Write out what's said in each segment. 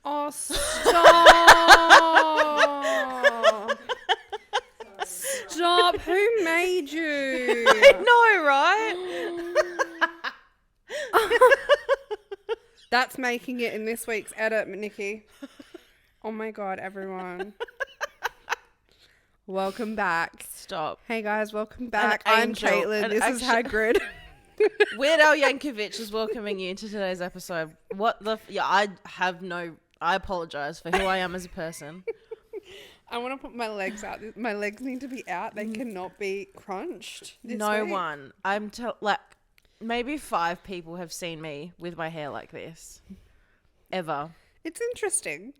Oh, stop. Stop. Who made you? I know, right? That's making it in this week's edit, Nikki. Oh my God, everyone. Welcome back. Stop. Hey guys, welcome back. I'm angel, Caitlin. This is Hagrid. Weird Al Yankovic is welcoming you to today's episode. I apologize for who I am as a person. I want to put my legs out. My legs need to be out. They cannot be crunched this week. One. Maybe 5 people have seen me with my hair like this. Ever. It's interesting.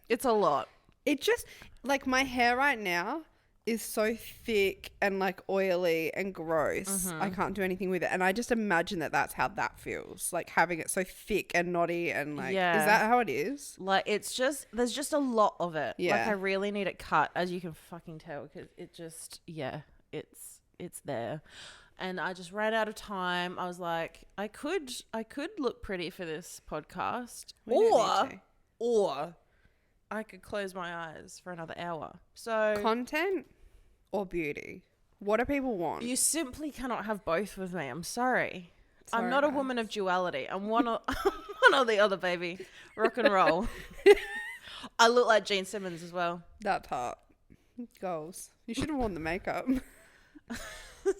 It's a lot. It just, like, my hair right now is so thick and, like, oily and gross. I can't do anything with it. And I just imagine that that's how that feels. Like, having it so thick and knotty and, like, is that how it is? Like, it's just, there's just a lot of it. Yeah. Like, I really need it cut, as you can fucking tell, because it just, it's there. And I just ran out of time. I was like, I could look pretty for this podcast. Or I could close my eyes for another hour. So content or beauty? What do people want? You simply cannot have both with me. I'm sorry. I'm not a woman of duality. I'm one or the other, baby. Rock and roll. I look like Gene Simmons as well. That's hot. Goals. You should have worn the makeup.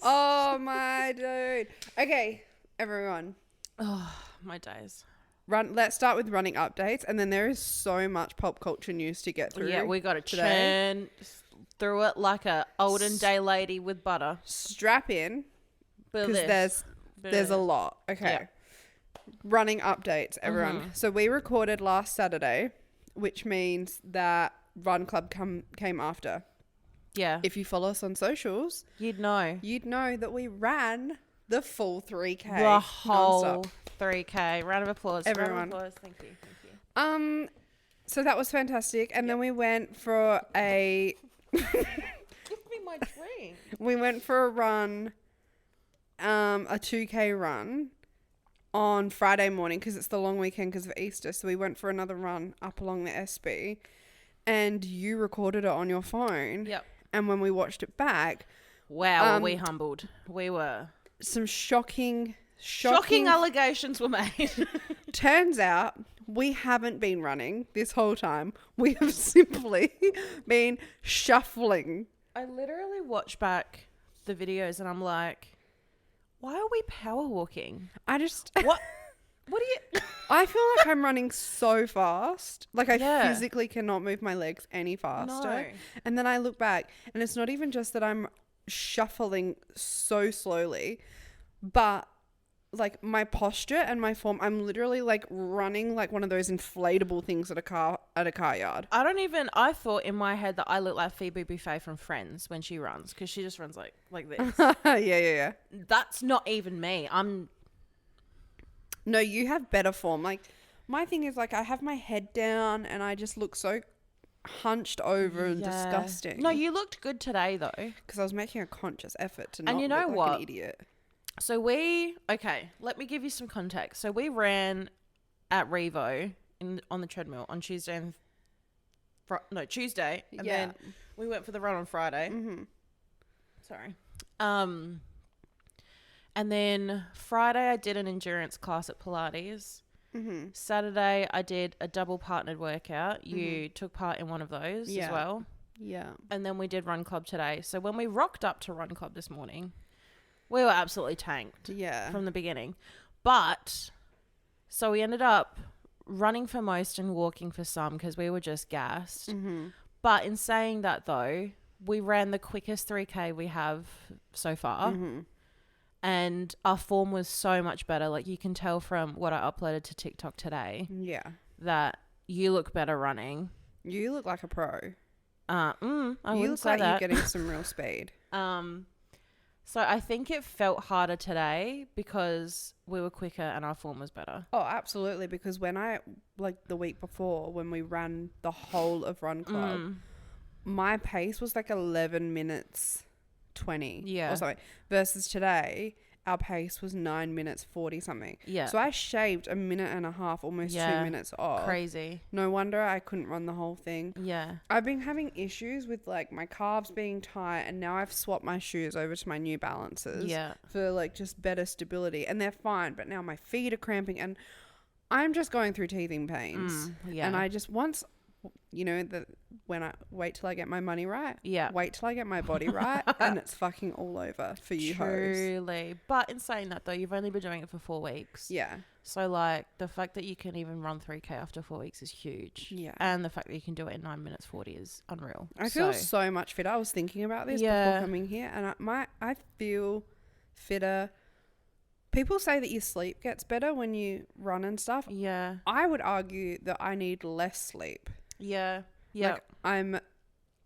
Oh my dude. Okay, everyone. Oh, my days. Let's start with running updates, and then there is so much pop culture news to get through. Yeah, we got to churn through it like a olden day lady with butter. Strap in, because there's a lot. Okay. Yeah. Running updates, everyone. So we recorded last Saturday, which means that Run Club came after. Yeah. If you follow us on socials, you'd know that we ran the full 3K. The whole non-stop. 3K. Round of applause. Everyone. Round of applause. Thank you. So that was fantastic. And then we went for a... Give me my drink. We went for a run, a 2K run on Friday morning because it's the long weekend because of Easter. So we went for another run up along the SB. And you recorded it on your phone. Yep. And when we watched it back... Wow, were we humbled. We were. Some shocking allegations were made. Turns out we haven't been running this whole time. We have simply been shuffling. I literally watch back the videos and I'm like, why are we power walking? What do you... I feel like I'm running so fast. Like I physically cannot move my legs any faster. No. And then I look back and it's not even just that I'm shuffling so slowly, but like my posture and my form, I'm literally like running like one of those inflatable things at a car yard. I thought in my head that I look like Phoebe Buffay from Friends when she runs, because she just runs like this. Yeah. That's not even me. No, you have better form. Like my thing is like I have my head down and I just look so hunched over and disgusting. No, you looked good today though, because I was making a conscious effort to not and you know look what? Like an idiot. So let me give you some context. So we ran at Revo on the treadmill on Tuesday Tuesday, and then we went for the run on Friday. Sorry. And then Friday I did an endurance class at Pilates. Saturday I did a double partnered workout. You took part in one of those as well. Yeah. And then we did Run Club today. So when we rocked up to Run Club this morning, we were absolutely tanked from the beginning. But so we ended up running for most and walking for some because we were just gassed. But in saying that though, we ran the quickest 3K we have so far. And our form was so much better. Like you can tell from what I uploaded to TikTok today. Yeah. That you look better running. You look like a pro. I you wouldn't look say like that. You're getting some real speed. So I think it felt harder today because we were quicker and our form was better. Oh, absolutely. Because when the week before, when we ran the whole of Run Club, my pace was like 11 minutes 20 or something, versus today our pace was 9 minutes 40 something. Yeah. So I shaved a minute and a half, almost 2 minutes off. Crazy. No wonder I couldn't run the whole thing. Yeah. I've been having issues with like my calves being tight, and now I've swapped my shoes over to my New Balances. Yeah. For like just better stability, and they're fine. But now my feet are cramping, and I'm just going through teething pains. Yeah. And I just when I wait till I get my money right. Yeah. Wait till I get my body right, and it's fucking all over for you hoes. Truly. But in saying that though, you've only been doing it for 4 weeks. Yeah. So like the fact that you can even run 3K after 4 weeks is huge. Yeah. And the fact that you can do it in 9 minutes 40 is unreal. I feel so much fitter. I was thinking about this before coming here, and I feel fitter. People say that your sleep gets better when you run and stuff. Yeah. I would argue that I need less sleep. Yeah. Yeah. Like I'm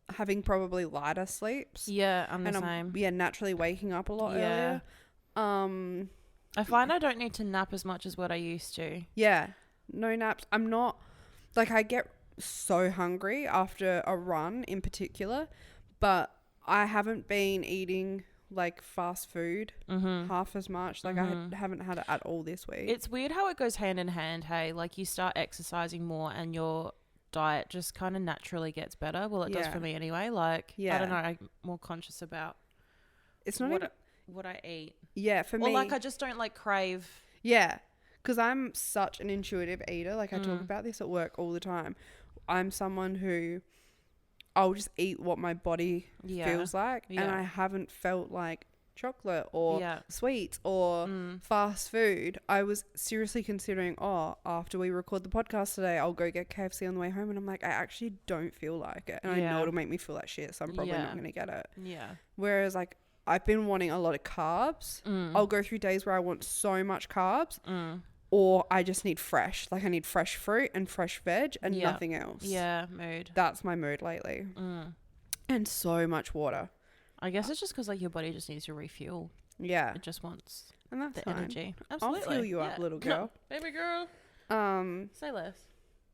having probably lighter sleeps. Yeah, I'm the same. Naturally waking up a lot earlier. I find I don't need to nap as much as what I used to. Yeah. No naps. I'm not like, I get so hungry after a run in particular, but I haven't been eating like fast food half as much. Like I haven't had it at all this week. It's weird how it goes hand in hand. Hey, like you start exercising more and your diet just kind of naturally gets better. Well, it does for me anyway. Like I don't know, I'm more conscious about it's not what I eat. Yeah, for me. Or like I just don't like crave. Yeah, because I'm such an intuitive eater. Like I talk about this at work all the time. I'm someone who I'll just eat what my body feels like, and I haven't felt like chocolate or sweets or fast food. I was seriously considering, after we record the podcast today, I'll go get KFC on the way home, and I'm like, I actually don't feel like it, and I know it'll make me feel like shit, so I'm probably not going to get it. Yeah. Whereas like I've been wanting a lot of carbs. I'll go through days where I want so much carbs. Or I just need fresh. Like I need fresh fruit and fresh veg and nothing else. Yeah, mood. That's my mood lately. And so much water. I guess it's just because like your body just needs to refuel. Yeah. It just wants the energy. Absolutely. I'll fill you up, little girl. Baby girl. Say less.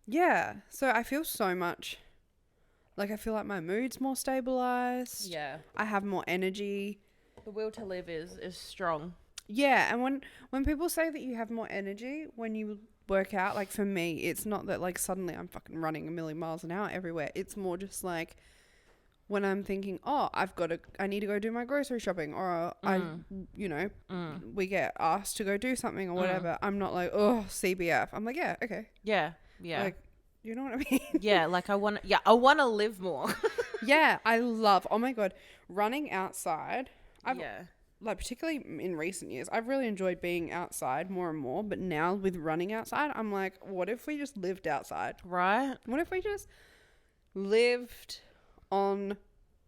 Yeah. So I feel so much. Like I feel like my mood's more stabilized. Yeah. I have more energy. The will to live is strong. Yeah, and when people say that you have more energy when you work out, like for me, it's not that like suddenly I'm fucking running a million miles an hour everywhere. It's more just like when I'm thinking, I need to go do my grocery shopping, or we get asked to go do something or whatever. I'm not like, CBF. I'm like, yeah, okay. Yeah. Yeah. Like, you know what I mean? Yeah, like I want to live more. Yeah, I love, oh my God, running outside. Like particularly in recent years, I've really enjoyed being outside more and more. But now with running outside, I'm like, what if we just lived outside? Right. What if we just lived on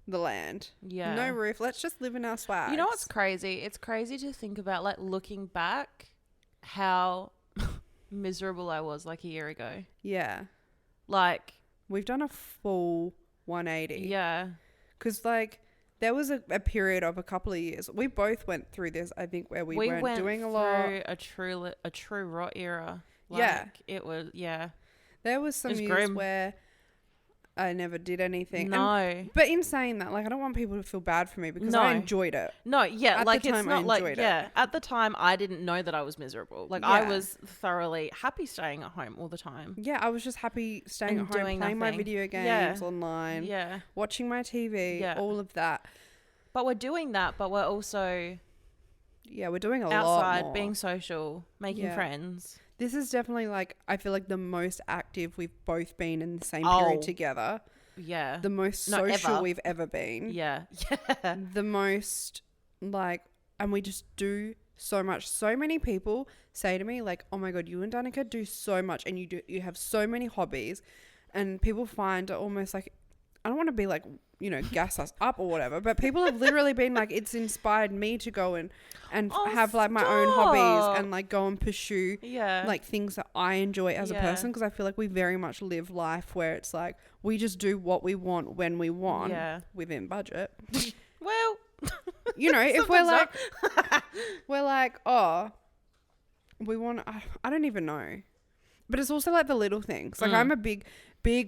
the land? Yeah. No roof. Let's just live in our swag. You know what's crazy? It's crazy to think about, like looking back, how miserable I was like a year ago. Yeah. Like we've done a full 180. Yeah. Because like, there was a period of a couple of years. We both went through this, I think, where we weren't doing a lot. A true rot era. Like, it was, There was some years grim. Where I never did anything. No. But in saying that, like, I don't want people to feel bad for me because I enjoyed it. No, yeah. At like, the time, it's not like, at the time, I didn't know that I was miserable. Like, I was thoroughly happy staying at home all the time. Yeah, I was just happy staying at home, playing my video games online, watching my TV, all of that. But we're doing that, but we're also... Yeah, we're doing a lot outside, being social, making friends. This is definitely like, I feel like the most active we've both been in the same period together. Yeah. The most social we've ever been. Yeah. Yeah. The most like, and we just do so much. So many people say to me like, oh my God, you and Danika do so much and you have so many hobbies, and people find it almost like, I don't want to be like, gas us up or whatever, but people have literally been like, it's inspired me to go and have like my own hobbies and like go and pursue like things that I enjoy as a person, because I feel like we very much live life where it's like we just do what we want when we want within budget. Well, if we're like we want, I don't even know, but it's also like the little things. Like I'm a big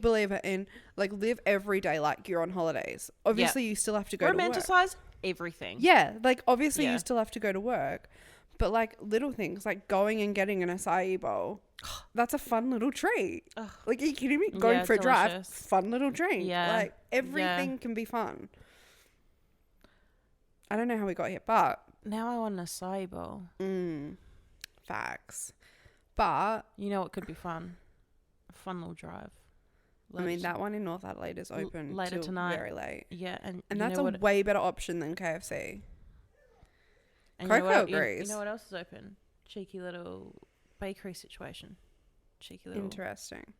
believer in like live every day like you're on holidays. Obviously you still have to go to work. everything. Yeah. Like, obviously you still have to go to work. But, like, little things, like going and getting an acai bowl, that's a fun little treat. Ugh. Like, are you kidding me? Going for a drive, fun little drink. Yeah. Like, everything can be fun. I don't know how we got here, but... Now I want an acai bowl. Facts. But... You know what could be fun? A fun little drive. I mean, that one in North Adelaide is open later tonight. Very late. Yeah. And that's a way better option than KFC. And Coco agrees. You know what else is open? Cheeky little bakery situation. Cheeky little. Interesting.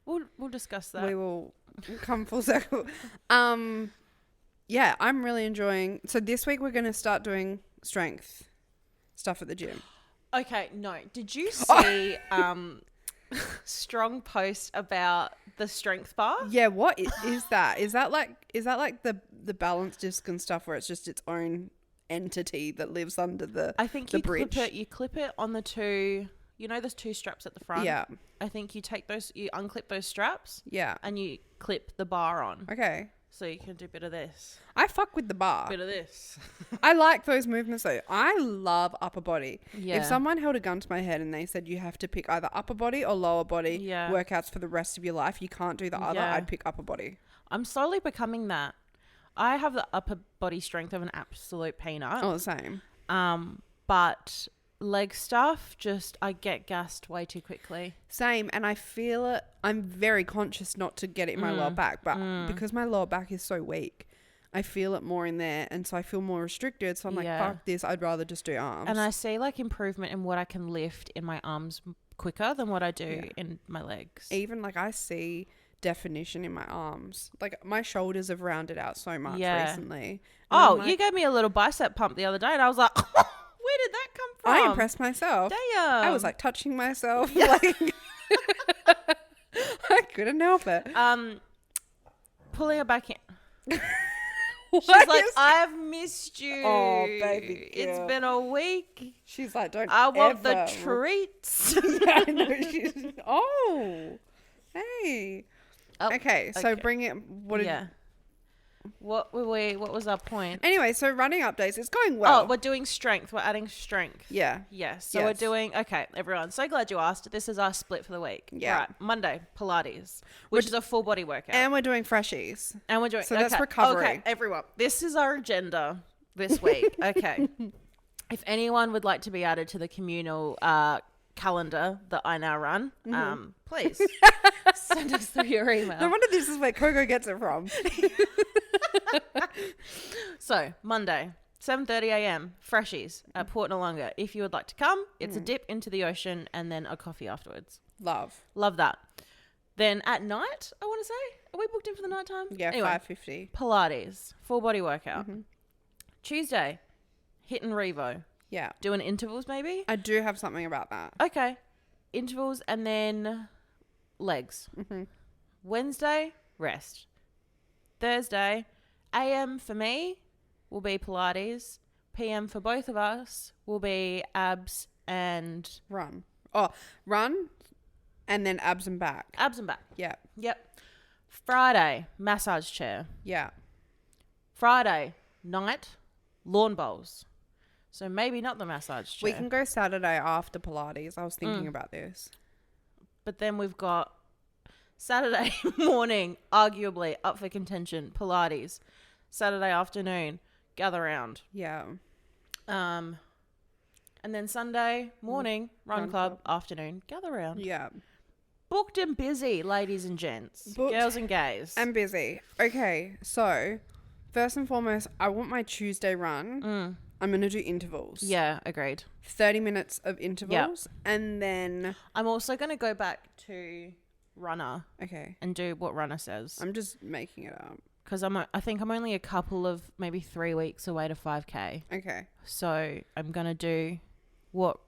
We'll discuss that. We will come full circle. Yeah, I'm really enjoying. So this week we're going to start doing strength stuff at the gym. Okay, no. Did you see strong post about the strength bar? Yeah, what is that? Is that like the balance disc and stuff where it's just its own entity that lives under the I think the you bridge? clip it on the two, you know, there's two straps at the front. Yeah. I think you unclip those straps. Yeah. And you clip the bar on. Okay. So you can do a bit of this. I fuck with the bar. Bit of this. I like those movements though. I love upper body. Yeah. If someone held a gun to my head and they said you have to pick either upper body or lower body workouts for the rest of your life, you can't do the other, I'd pick upper body. I'm slowly becoming that. I have the upper body strength of an absolute peanut. Oh, the same. But leg stuff, I get gassed way too quickly. Same. And I feel it. I'm very conscious not to get it in my lower back, but because my lower back is so weak, I feel it more in there. And so I feel more restricted. So I'm like, fuck this. I'd rather just do arms. And I see like improvement in what I can lift in my arms quicker than what I do in my legs. Even like I see definition in my arms. Like my shoulders have rounded out so much recently. And you gave me a little bicep pump the other day and I was like, where did that come from? I impressed myself. Damn. I was like touching myself. Like I couldn't help it. Pulling her back in. She's like, I've missed you. Oh, baby girl. It's been a week. She's like, I want the treats. Yeah, I know. Hey. Oh, okay, so bring it. What was our point? Anyway, so running updates. It's going well. Oh, we're doing strength. We're adding strength. Yeah. Yes. So we're doing, okay, everyone. So glad you asked. This is our split for the week. Yeah. Right. Monday, Pilates, which is a full body workout. And we're doing freshies. So that's recovery. Okay, everyone. This is our agenda this week. Okay. If anyone would like to be added to the communal calendar that I now run, please send us through your email. No wonder this is where Coco gets it from. So Monday, 7:30 a.m. freshies at Port Noarlunga. If you would like to come, it's a dip into the ocean and then a coffee afterwards. Love that. Then at night, I want to say, are we booked in for the night time? Yeah, anyway, 5:50. Pilates, full body workout. Tuesday, hit and revo. Yeah. Doing intervals maybe? I do have something about that. Okay. Intervals and then legs. Wednesday, rest. Thursday, AM for me will be Pilates. PM for both of us will be abs and... Run. Oh, run and then abs and back. Abs and back. Yeah. Yep. Friday, massage chair. Yeah. Friday, night, lawn bowls. So maybe not the massage chair. We can go Saturday after Pilates. I was thinking about this. But then we've got Saturday morning, arguably up for contention, Pilates. Saturday afternoon, gather round. Yeah. And then Sunday morning, run club. Afternoon, gather round. Yeah. Booked and busy, ladies and gents. Girls and gays. And busy. Okay, so first and foremost, I want my Tuesday run. I'm going to do intervals. Yeah, agreed. 30 minutes of intervals. Yep. And then... I'm also going to go back to runner. Okay. And do what runner says. I'm just making it up. Because I think I'm only a couple of maybe 3 weeks away to 5K. Okay. So I'm going to do what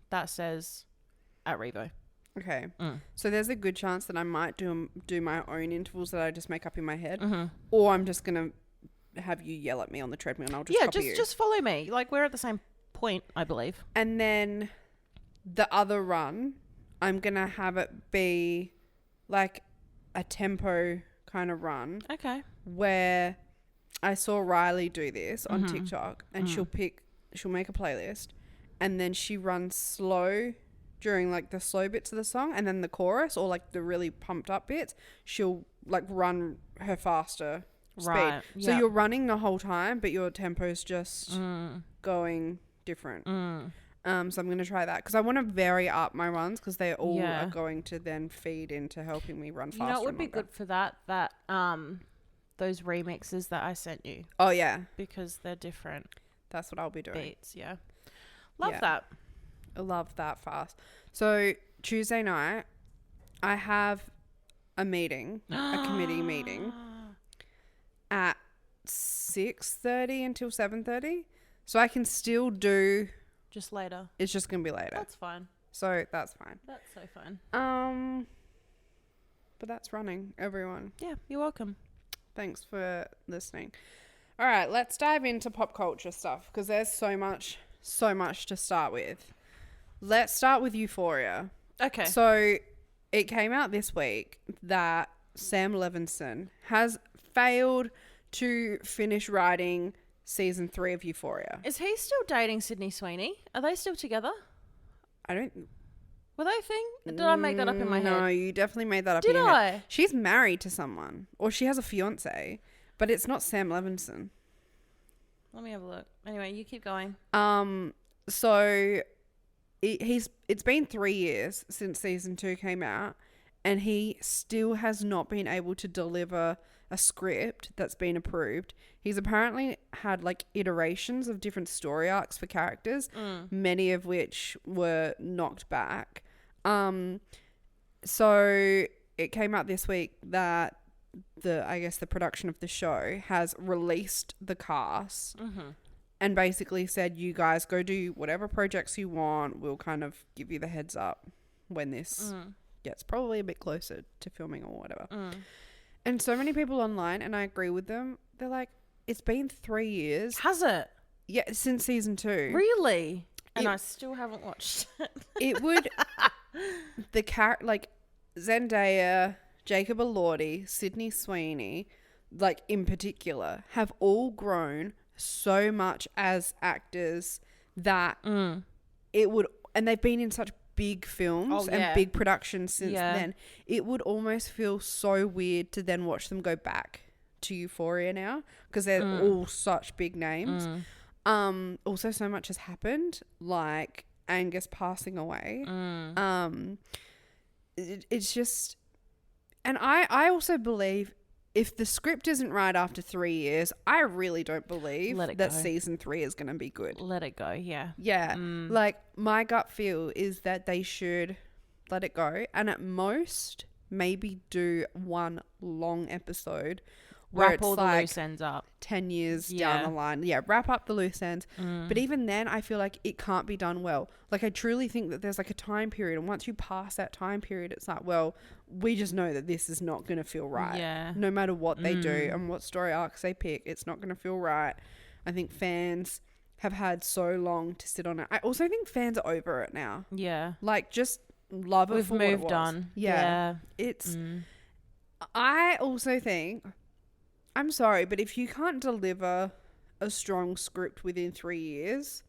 that says at Revo. Okay. So there's a good chance that I might do my own intervals that I just make up in my head. Or I'm just going to have you yell at me on the treadmill and I'll just copy you. Just follow me. Like we're at the same point, I believe. And then the other run, I'm going to have it be like a tempo kind of run. Okay. Where I saw Riley do this on TikTok, and she'll make a playlist, and then she runs slow during like the slow bits of the song, and then the chorus or like the really pumped up bits, she'll like run her faster speed. So you're running the whole time, but your tempo's just going different. So I'm going to try that because I want to vary up my runs because they all are going to then feed into helping me run faster. You know, it would be good for that those remixes that I sent you. Oh, yeah. Because they're different. That's what I'll be doing. Beats, yeah. Love that. I love that fast. So Tuesday night, I have a meeting, a committee meeting at 6:30 until 7:30. So I can still do... Just later. It's just going to be later. That's fine. So that's fine. That's so fine. But that's running, everyone. Yeah, you're welcome. Thanks for listening. All right, let's dive into pop culture stuff because there's so much to start with. Let's start with Euphoria. Okay. So it came out this week that Sam Levinson has failed to finish writing season 3 of Euphoria. Is he still dating Sydney Sweeney? Are they still together? I don't... Were they a thing? Did I make that up in my head? No, you definitely made that up in your head. Did I? She's married to someone. Or she has a fiance. But it's not Sam Levinson. Let me have a look. Anyway, you keep going. So it's been 3 years since season 2 came out, and he still has not been able to deliver a script that's been approved. He's apparently had like iterations of different story arcs for characters, many of which were knocked back. So it came out this week that the production of the show has released the cast and basically said, you guys go do whatever projects you want. We'll kind of give you the heads up when this gets probably a bit closer to filming or whatever. And so many people online, and I agree with them, they're like, it's been 3 years. Has it? Yeah, since season 2. Really? And I still haven't watched it. It would... like Zendaya, Jacob Elordi, Sydney Sweeney, like in particular, have all grown so much as actors that it would... And they've been in such big films and big productions since then. It would almost feel so weird to then watch them go back to Euphoria now because they're all such big names. Also, so much has happened, like Angus passing away. It's just... And I also believe if the script isn't right after 3 years, I really don't believe that season 3 is going to be good. Let it go, yeah. Yeah. Like, my gut feel is that they should let it go and at most maybe do one long episode where wrap all the loose ends up 10 years down the line. Yeah, wrap up the loose ends. But even then, I feel like it can't be done well. Like, I truly think that there's like a time period, and once you pass that time period, it's like, well, we just know that this is not going to feel right. Yeah. No matter what they do and what story arcs they pick, it's not going to feel right. I think fans have had so long to sit on it. I also think fans are over it now. Yeah. Like, just love it for what it was. We've moved on. Yeah. It's... I also think... I'm sorry, but if you can't deliver a strong script within 3 years,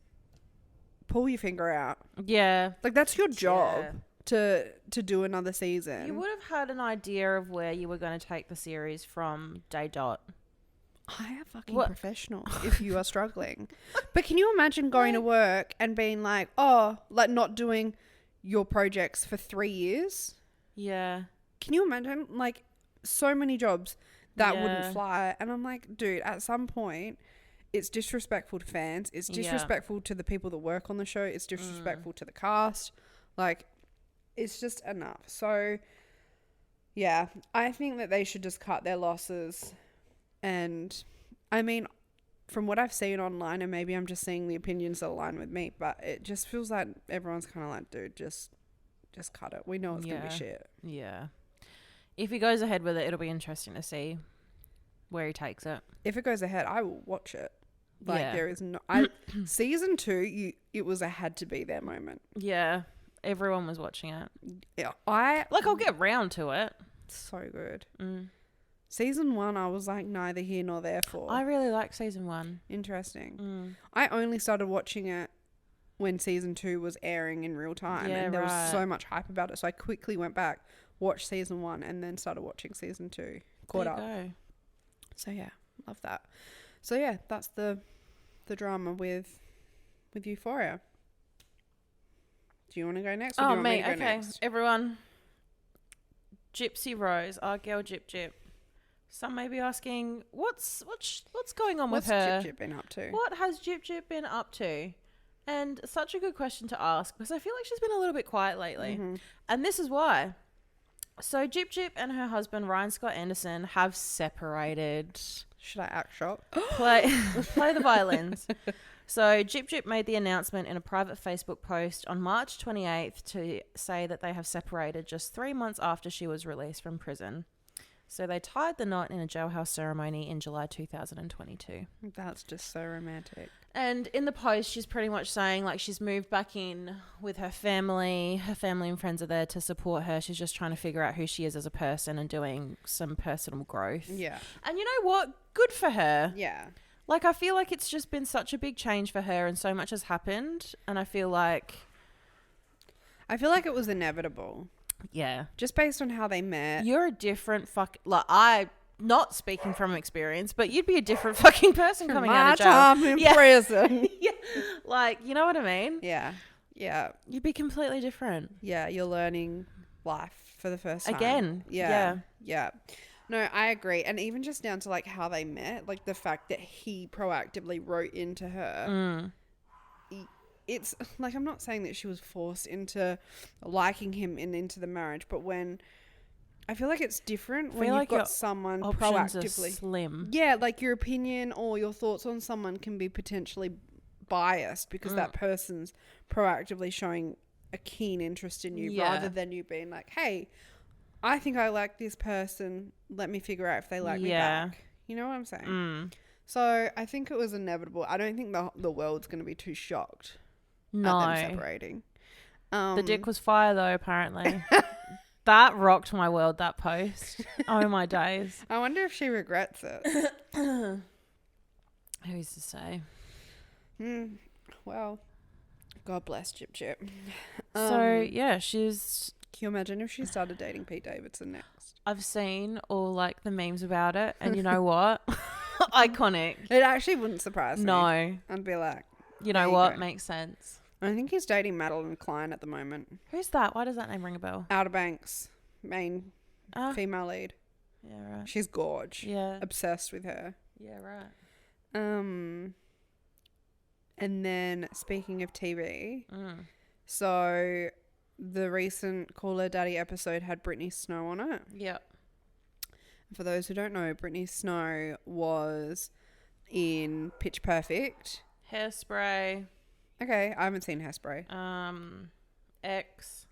pull your finger out. Yeah. Like, that's your job to do another season. You would have had an idea of where you were going to take the series from day dot. I am fucking professional if you are struggling. But can you imagine going to work and being like, oh, like not doing your projects for 3 years? Yeah. Can you imagine? Like, so many jobs that wouldn't fly. And I'm like, dude, at some point, it's disrespectful to fans. It's disrespectful to the people that work on the show. It's disrespectful to the cast. Like, it's just enough. So, yeah, I think that they should just cut their losses. And, I mean, from what I've seen online, and maybe I'm just seeing the opinions that align with me, but it just feels like everyone's kind of like, dude, just cut it. We know it's going to be shit. Yeah. If he goes ahead with it, it'll be interesting to see where he takes it. If it goes ahead, I will watch it. Like, there is no... season 2, it was a had to be there moment. Yeah. Everyone was watching it. Yeah. I'll get round to it. So good. Season 1, I was like neither here nor there for. I really like season 1. Interesting. I only started watching it when season 2 was airing in real time, and there was so much hype about it. So I quickly went back, watched season 1, and then started watching season 2. Caught up. So yeah, love that. So yeah, that's the drama with Euphoria. Do you want to go next? Or do you want me to go next? Everyone. Gypsy Rose, our girl Jip Jip. Some may be asking, what's going on with her? What's Jip Jip been up to? What has Jip Jip been up to? And such a good question to ask, because I feel like she's been a little bit quiet lately. And this is why. So Jip Jip and her husband, Ryan Scott Anderson, have separated. Should I act shocked? Play the violins. So Jip Jip made the announcement in a private Facebook post on March 28th to say that they have separated just 3 months after she was released from prison. So they tied the knot in a jailhouse ceremony in July 2022. That's just so romantic. And in the post, she's pretty much saying like she's moved back in with her family. Her family and friends are there to support her. She's just trying to figure out who she is as a person and doing some personal growth. Yeah. And you know what? Good for her. Yeah. Like, I feel like it's just been such a big change for her and so much has happened. And I feel like it was inevitable. Yeah. Just based on how they met. You're a different I'm not speaking from experience, but you'd be a different fucking person coming out of jail. My time in prison. Yeah. Like, you know what I mean? Yeah. Yeah. You'd be completely different. Yeah. You're learning life for the first time. Again. Yeah. Yeah. No, I agree. And even just down to like how they met, like the fact that he proactively wrote into her. It's like, I'm not saying that she was forced into liking him and into the marriage, but when I feel like it's different when you've got someone proactively slim. Yeah, like your opinion or your thoughts on someone can be potentially biased because that person's proactively showing a keen interest in you rather than you being like, hey, I think I like this person. Let me figure out if they like me back. You know what I'm saying? So I think it was inevitable. I don't think the world's going to be too shocked at them separating. The dick was fire though, apparently. That rocked my world, that post. Oh my days. I wonder if she regrets it. Who's to say? Well, God bless Jip Jip. So yeah, she's... Can you imagine if she started dating Pete Davidson next? I've seen all like the memes about it, and you know what? Iconic. It actually wouldn't surprise me. No. I'd be like, you know what? Makes sense. I think he's dating Madeline Klein at the moment. Who's that? Why does that name ring a bell? Outer Banks, main female lead. Yeah, right. She's gorge. Yeah. Obsessed with her. Yeah, right. And then speaking of TV, so the recent Call Her Daddy episode had Brittany Snow on it. Yeah. For those who don't know, Brittany Snow was in Pitch Perfect. Hairspray. Okay, I haven't seen Hairspray. X.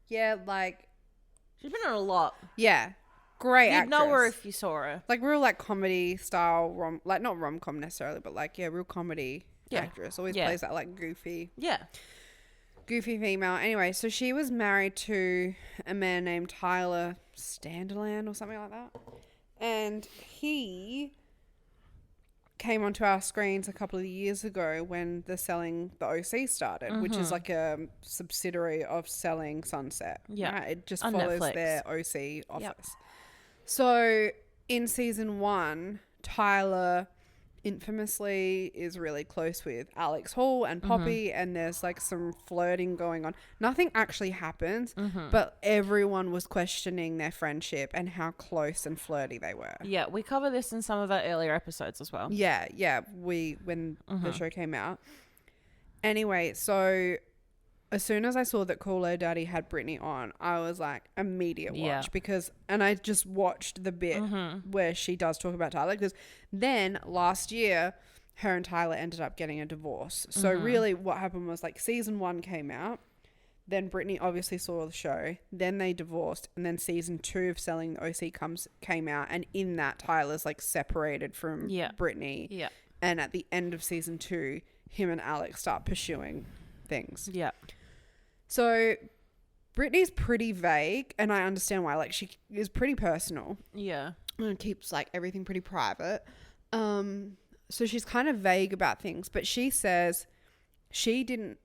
Yeah, like... She's been in a lot. Yeah. Great actress. You'd know her if you saw her. Like real like comedy style, like not rom-com necessarily, but like, yeah, real comedy actress. Always plays that like goofy. Yeah. Goofy female. Anyway, so she was married to a man named Tyler Stanaland or something like that. And he came onto our screens a couple of years ago when the OC started, which is like a subsidiary of Selling Sunset. Yeah. Right? It just on follows Netflix. their OC office. Yep. So in season 1, Tyler infamously is really close with Alex Hall and Poppy, and there's like some flirting going on. Nothing actually happens, but everyone was questioning their friendship and how close and flirty they were. Yeah, we cover this in some of our earlier episodes as well. Yeah, when the show came out. Anyway, so as soon as I saw that Call Her Daddy had Brittany on, I was like, immediate watch and I just watched the bit where she does talk about Tyler, because then last year her and Tyler ended up getting a divorce. So really what happened was like season 1 came out, then Brittany obviously saw the show, then they divorced, and then season 2 of Selling the OC came out, and in that Tyler's like separated from Brittany. Yeah. And at the end of season 2, him and Alex start pursuing things. Yeah. So Brittany's pretty vague, and I understand why. Like, she is pretty personal. Yeah. And keeps, like, everything pretty private. So she's kind of vague about things, but she says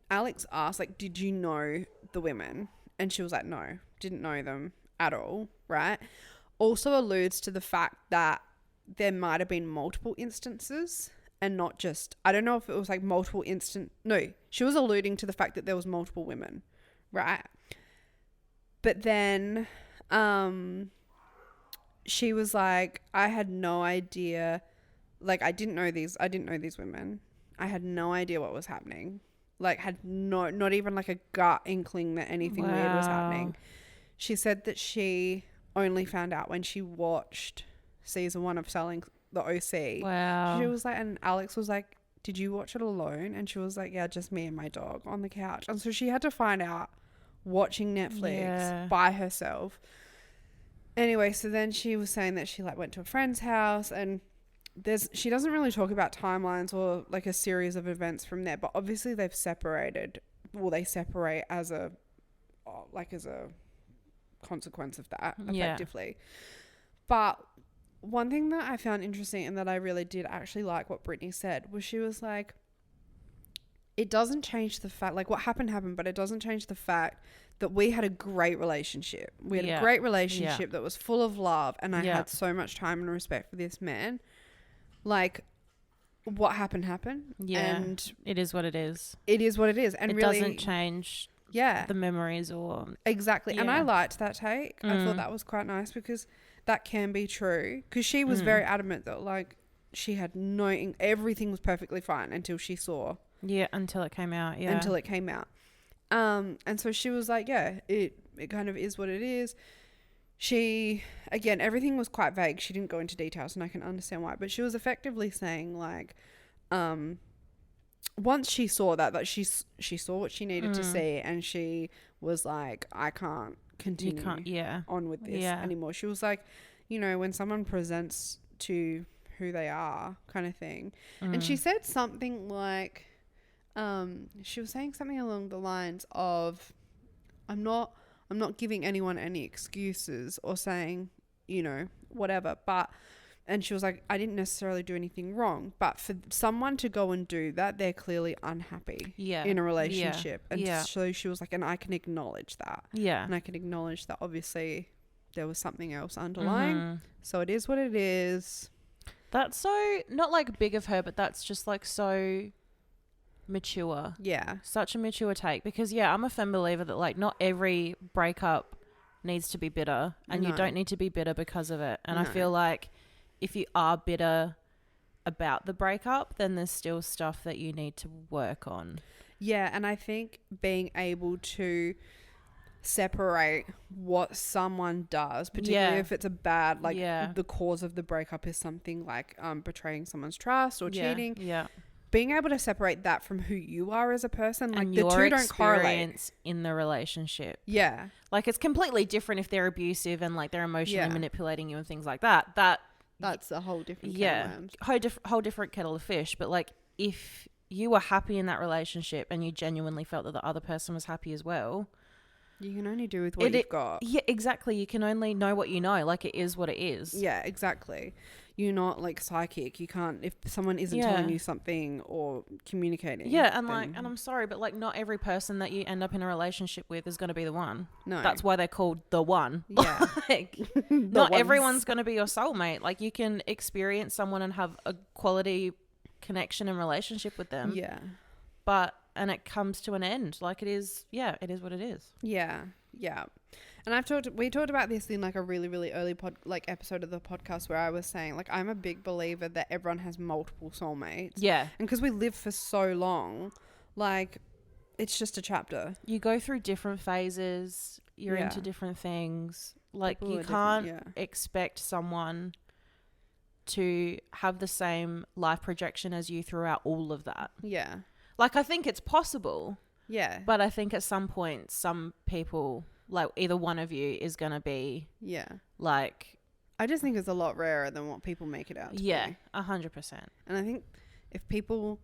Alex asked, like, did you know the women? And she was like, no, didn't know them at all, right? Also alludes to the fact that there might have been multiple instances and not just, I don't know if it was like multiple no, she was alluding to the fact that there was multiple women, right? But then she was like, I had no idea, like I didn't know these women. I had no idea what was happening. Like, had not even like a gut inkling that anything weird was happening. She said that she only found out when she watched season 1 of Selling the OC. Wow. She was like, and Alex was like, did you watch it alone? And she was like, yeah, just me and my dog on the couch. And so she had to find out watching Netflix by herself. Anyway, so then she was saying that she like went to a friend's house, and she doesn't really talk about timelines or like a series of events from there, but obviously they've separated. Well, they separate as a consequence of that, effectively. But one thing that I found interesting and that I really did actually like what Brittany said was, she was like, it doesn't change the fact, like what happened, but it doesn't change the fact that we had a great relationship. We had a great relationship that was full of love, and I had so much time and respect for this man. Like, what happened. Yeah. And it is what it is. It is what it is. And it really doesn't change the memories or... Exactly. Yeah. And I liked that take. I thought that was quite nice, because that can be true. Because she was very adamant that, like, she had everything was perfectly fine until she saw. Yeah, until it came out. Yeah. Until it came out. And so she was like, yeah, it kind of is what it is. She, again, everything was quite vague. She didn't go into details, and I can understand why. But she was effectively saying, like, once she saw that she saw what she needed to see, and she was like, I can't continue on with this anymore. She was like, you know, when someone presents to who they are, kind of thing. And she said something like, she was saying something along the lines of, I'm not giving anyone any excuses or saying, you know, whatever, and she was like, I didn't necessarily do anything wrong, but for someone to go and do that, they're clearly unhappy in a relationship. And so she was like, and I can acknowledge that. Yeah. And I can acknowledge that obviously there was something else underlying. So it is what it is. That's so, not like big of her, but that's just like so mature. Yeah. Such a mature take, because I'm a firm believer that like not every breakup needs to be bitter, and you don't need to be bitter because of it. And I feel like if you are bitter about the breakup, then there's still stuff that you need to work on. Yeah, and I think being able to separate what someone does, particularly if it's a bad, like the cause of the breakup is something like betraying someone's trust or cheating. Yeah. Being able to separate that from who you are as a person, like, and the two don't correlate in the relationship. Yeah. Like, it's completely different if they're abusive and like they're emotionally manipulating you and things like that. That's a whole different kettle of worms. Whole different kettle of fish. But like, if you were happy in that relationship and you genuinely felt that the other person was happy as well, you can only do with what you've got. Yeah, exactly. You can only know what you know. Like, it is what it is. Yeah, exactly. You're not like psychic. You can't, if someone isn't telling you something or communicating. Yeah, and like, and I'm sorry, but like, not every person that you end up in a relationship with is going to be the one. No. That's why they're called the one. Yeah. Like, not everyone's going to be your soulmate. Like, you can experience someone and have a quality connection and relationship with them. Yeah. And it comes to an end. Like, it is what it is. Yeah. Yeah. And we talked about this in like a really, really early episode of the podcast, where I was saying, like, I'm a big believer that everyone has multiple soulmates. Yeah. And because we live for so long, like, it's just a chapter. You go through different phases. You're into different things. Like, you can't expect someone to have the same life projection as you throughout all of that. Yeah. Like, I think it's possible. Yeah. But I think at some point, some people, like, either one of you is going to be... Yeah. Like... I just think it's a lot rarer than what people make it out to be. Yeah, 100%. And I think if people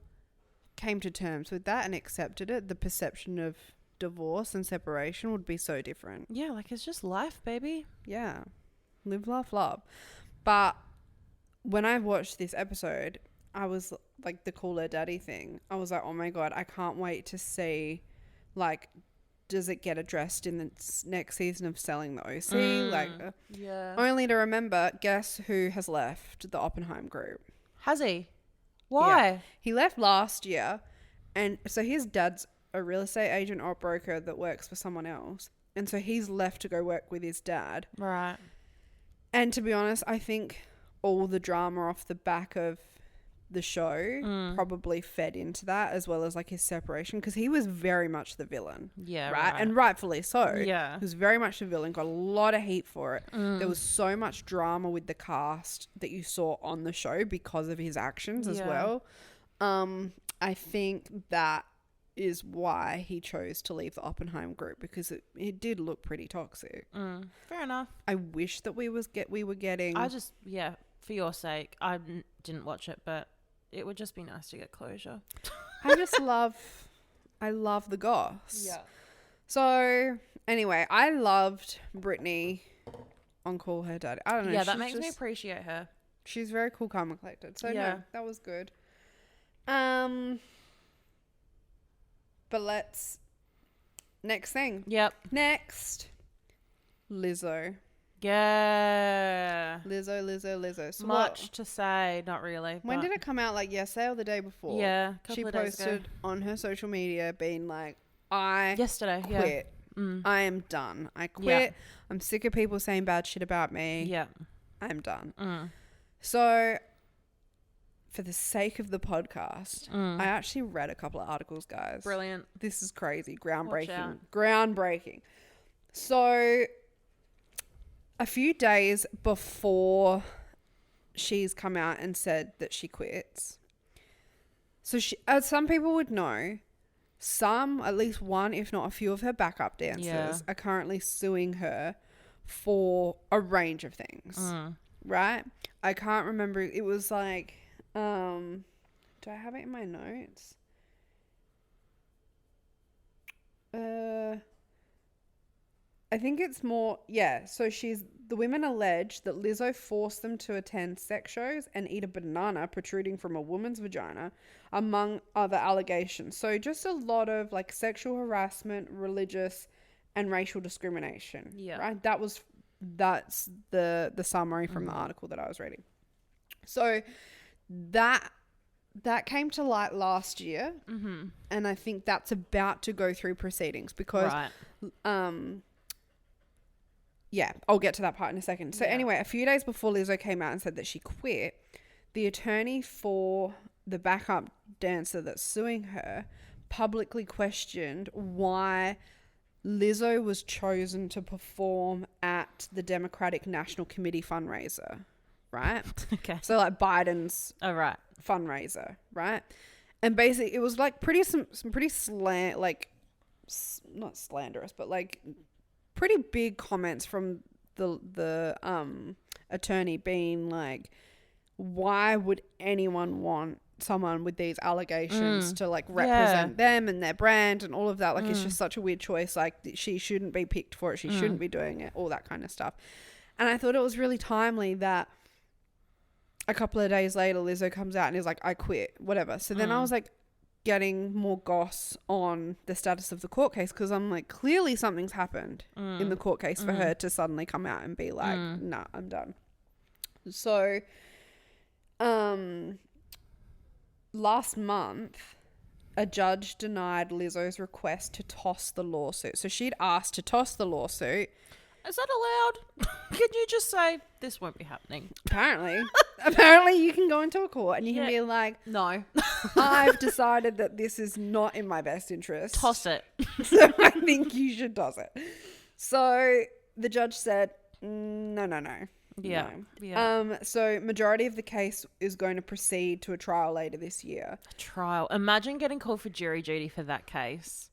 came to terms with that and accepted it, the perception of divorce and separation would be so different. Yeah, like it's just life, baby. Yeah. Live, laugh, love. But when I watched this episode, I was like the cooler daddy thing. I was like, oh my God, I can't wait to see, like, does it get addressed in the next season of Selling the OC? Only to remember, guess who has left the Oppenheim group? Has he? Why? Yeah. He left last year. And so his dad's a real estate agent or a broker that works for someone else. And so he's left to go work with his dad. Right. And to be honest, I think all the drama off the back of the show probably fed into that, as well as like his separation, because he was very much the villain. Yeah. Right? And rightfully so. Yeah. He was very much the villain, got a lot of heat for it. There was so much drama with the cast that you saw on the show because of his actions as well. I think that is why he chose to leave the Oppenheim group, because it did look pretty toxic. Fair enough. I wish that we were getting. For your sake, I didn't watch it, but it would just be nice to get closure. I love the goss. Yeah. So anyway, I loved Brittany on Call Her Daddy. I don't know. Yeah, that makes me appreciate her. She's very cool, calm, and collected. So no, that was good. But next thing. Yep. Next, Lizzo. Yeah. Lizzo. So much to say, not really. When did it come out? Like yesterday or the day before? Yeah, she posted on her social media being like, I yesterday quit. Yeah. I am done. I quit. Yeah. I'm sick of people saying bad shit about me. Yeah. I'm done. So for the sake of the podcast, I actually read a couple of articles, guys. Brilliant. This is crazy. Groundbreaking. So a few days before she's come out and said that she quits, so she, as some people would know, at least one, if not a few of her backup dancers are currently suing her for a range of things. Right? I can't remember. It was like, do I have it in my notes? I think it's more, so the women allege that Lizzo forced them to attend sex shows and eat a banana protruding from a woman's vagina, among other allegations. So just a lot of like sexual harassment, religious and racial discrimination. Yeah. Right? That's the summary from the article that I was reading. So that came to light last year. And I think that's about to go through proceedings because, yeah, I'll get to that part in a second. So anyway, a few days before Lizzo came out and said that she quit, the attorney for the backup dancer that's suing her publicly questioned why Lizzo was chosen to perform at the Democratic National Committee fundraiser, right? Okay. So like Biden's fundraiser, right? And basically it was like some pretty not slanderous, but like pretty big comments from the attorney being like, why would anyone want someone with these allegations to like represent them and their brand and all of that? Like it's just such a weird choice. Like she shouldn't be picked for it. She shouldn't be doing it, all that kind of stuff. And I thought it was really timely that a couple of days later Lizzo comes out and is like, I quit, whatever. So then I was like getting more goss on the status of the court case, because I'm like, clearly something's happened in the court case for her to suddenly come out and be like, nah, I'm done. So last month a judge denied Lizzo's request to toss the lawsuit. So she'd asked to toss the lawsuit. Is that allowed? Can you just say this won't be happening? Apparently you can go into a court and you can be like, no, I've decided that this is not in my best interest. Toss it. So I think you should toss it. So the judge said, no. Yeah. No. Yeah. So majority of the case is going to proceed to a trial later this year. A trial. Imagine getting called for jury duty for that case.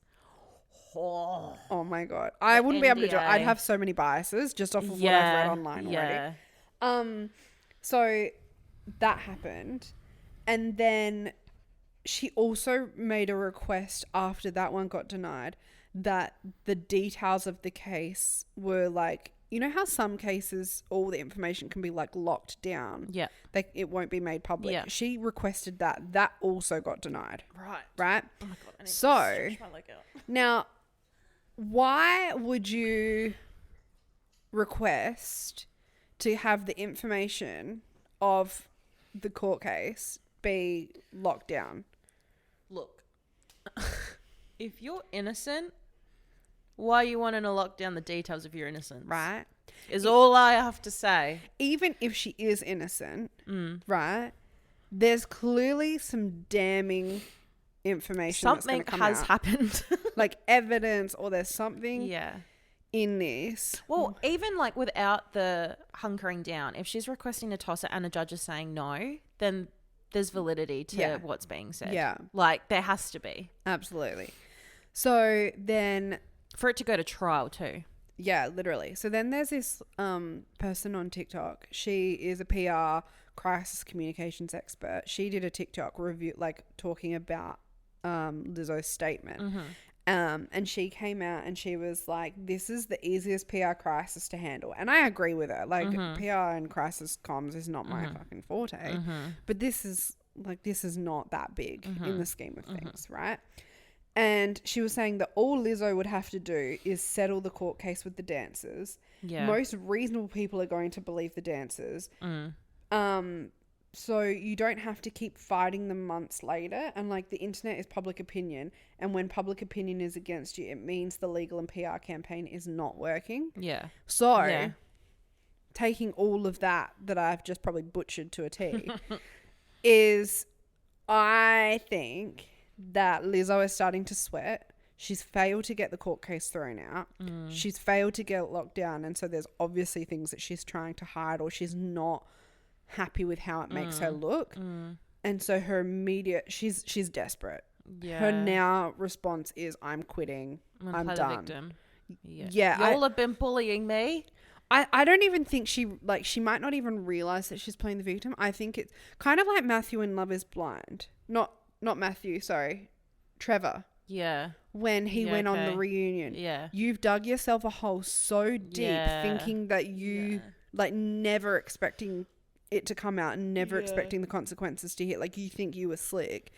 Oh my God. I wouldn't be able to do it. I'd have so many biases just off of what I've read online already. So that happened. And then she also made a request after that one got denied that the details of the case were like, you know how some cases all the information can be like locked down? Yeah. Like it won't be made public. Yeah. She requested that. That also got denied. Right. Oh my God. I need so to stretch my leg out. Now, why would you request to have the information of the court case be locked down? Look, if you're innocent, why are you wanting to lock down the details of your innocence? Right. Is all I have to say. Even if she is innocent, right, there's clearly some damning information. Something has happened. Like evidence, or there's something in this. Well, even like without the hunkering down, if she's requesting to toss it and the judge is saying no, then there's validity to what's being said. Yeah. Like there has to be. Absolutely. So then... For it to go to trial too. Yeah, literally. So then there's this person on TikTok. She is a PR crisis communications expert. She did a TikTok review, like talking about Lizzo's statement. And she came out and she was like, this is the easiest PR crisis to handle. And I agree with her. Like PR and crisis comms is not my fucking forte. But this is not that big in the scheme of things, right? And she was saying that all Lizzo would have to do is settle the court case with the dancers. Yeah. Most reasonable people are going to believe the dancers. So you don't have to keep fighting them months later. And like the internet is public opinion. And when public opinion is against you, it means the legal and PR campaign is not working. Yeah. So taking all of that I've just probably butchered to a T is, I think that Lizzo is starting to sweat. She's failed to get the court case thrown out. She's failed to get it locked down. And so there's obviously things that she's trying to hide, or she's not happy with how it makes her look. And so her immediate, she's desperate. Yeah. Her now response is, I'm quitting. I'm done. Victim. Yeah. Y'all have been bullying me. I don't even think she might not even realize that she's playing the victim. I think it's kind of like Matthew in Love is Blind. Not Matthew, sorry. Trevor. Yeah. When he went on the reunion. Yeah. You've dug yourself a hole so deep thinking that you like never expecting it to come out and never expecting the consequences to hit. Like you think you were slick.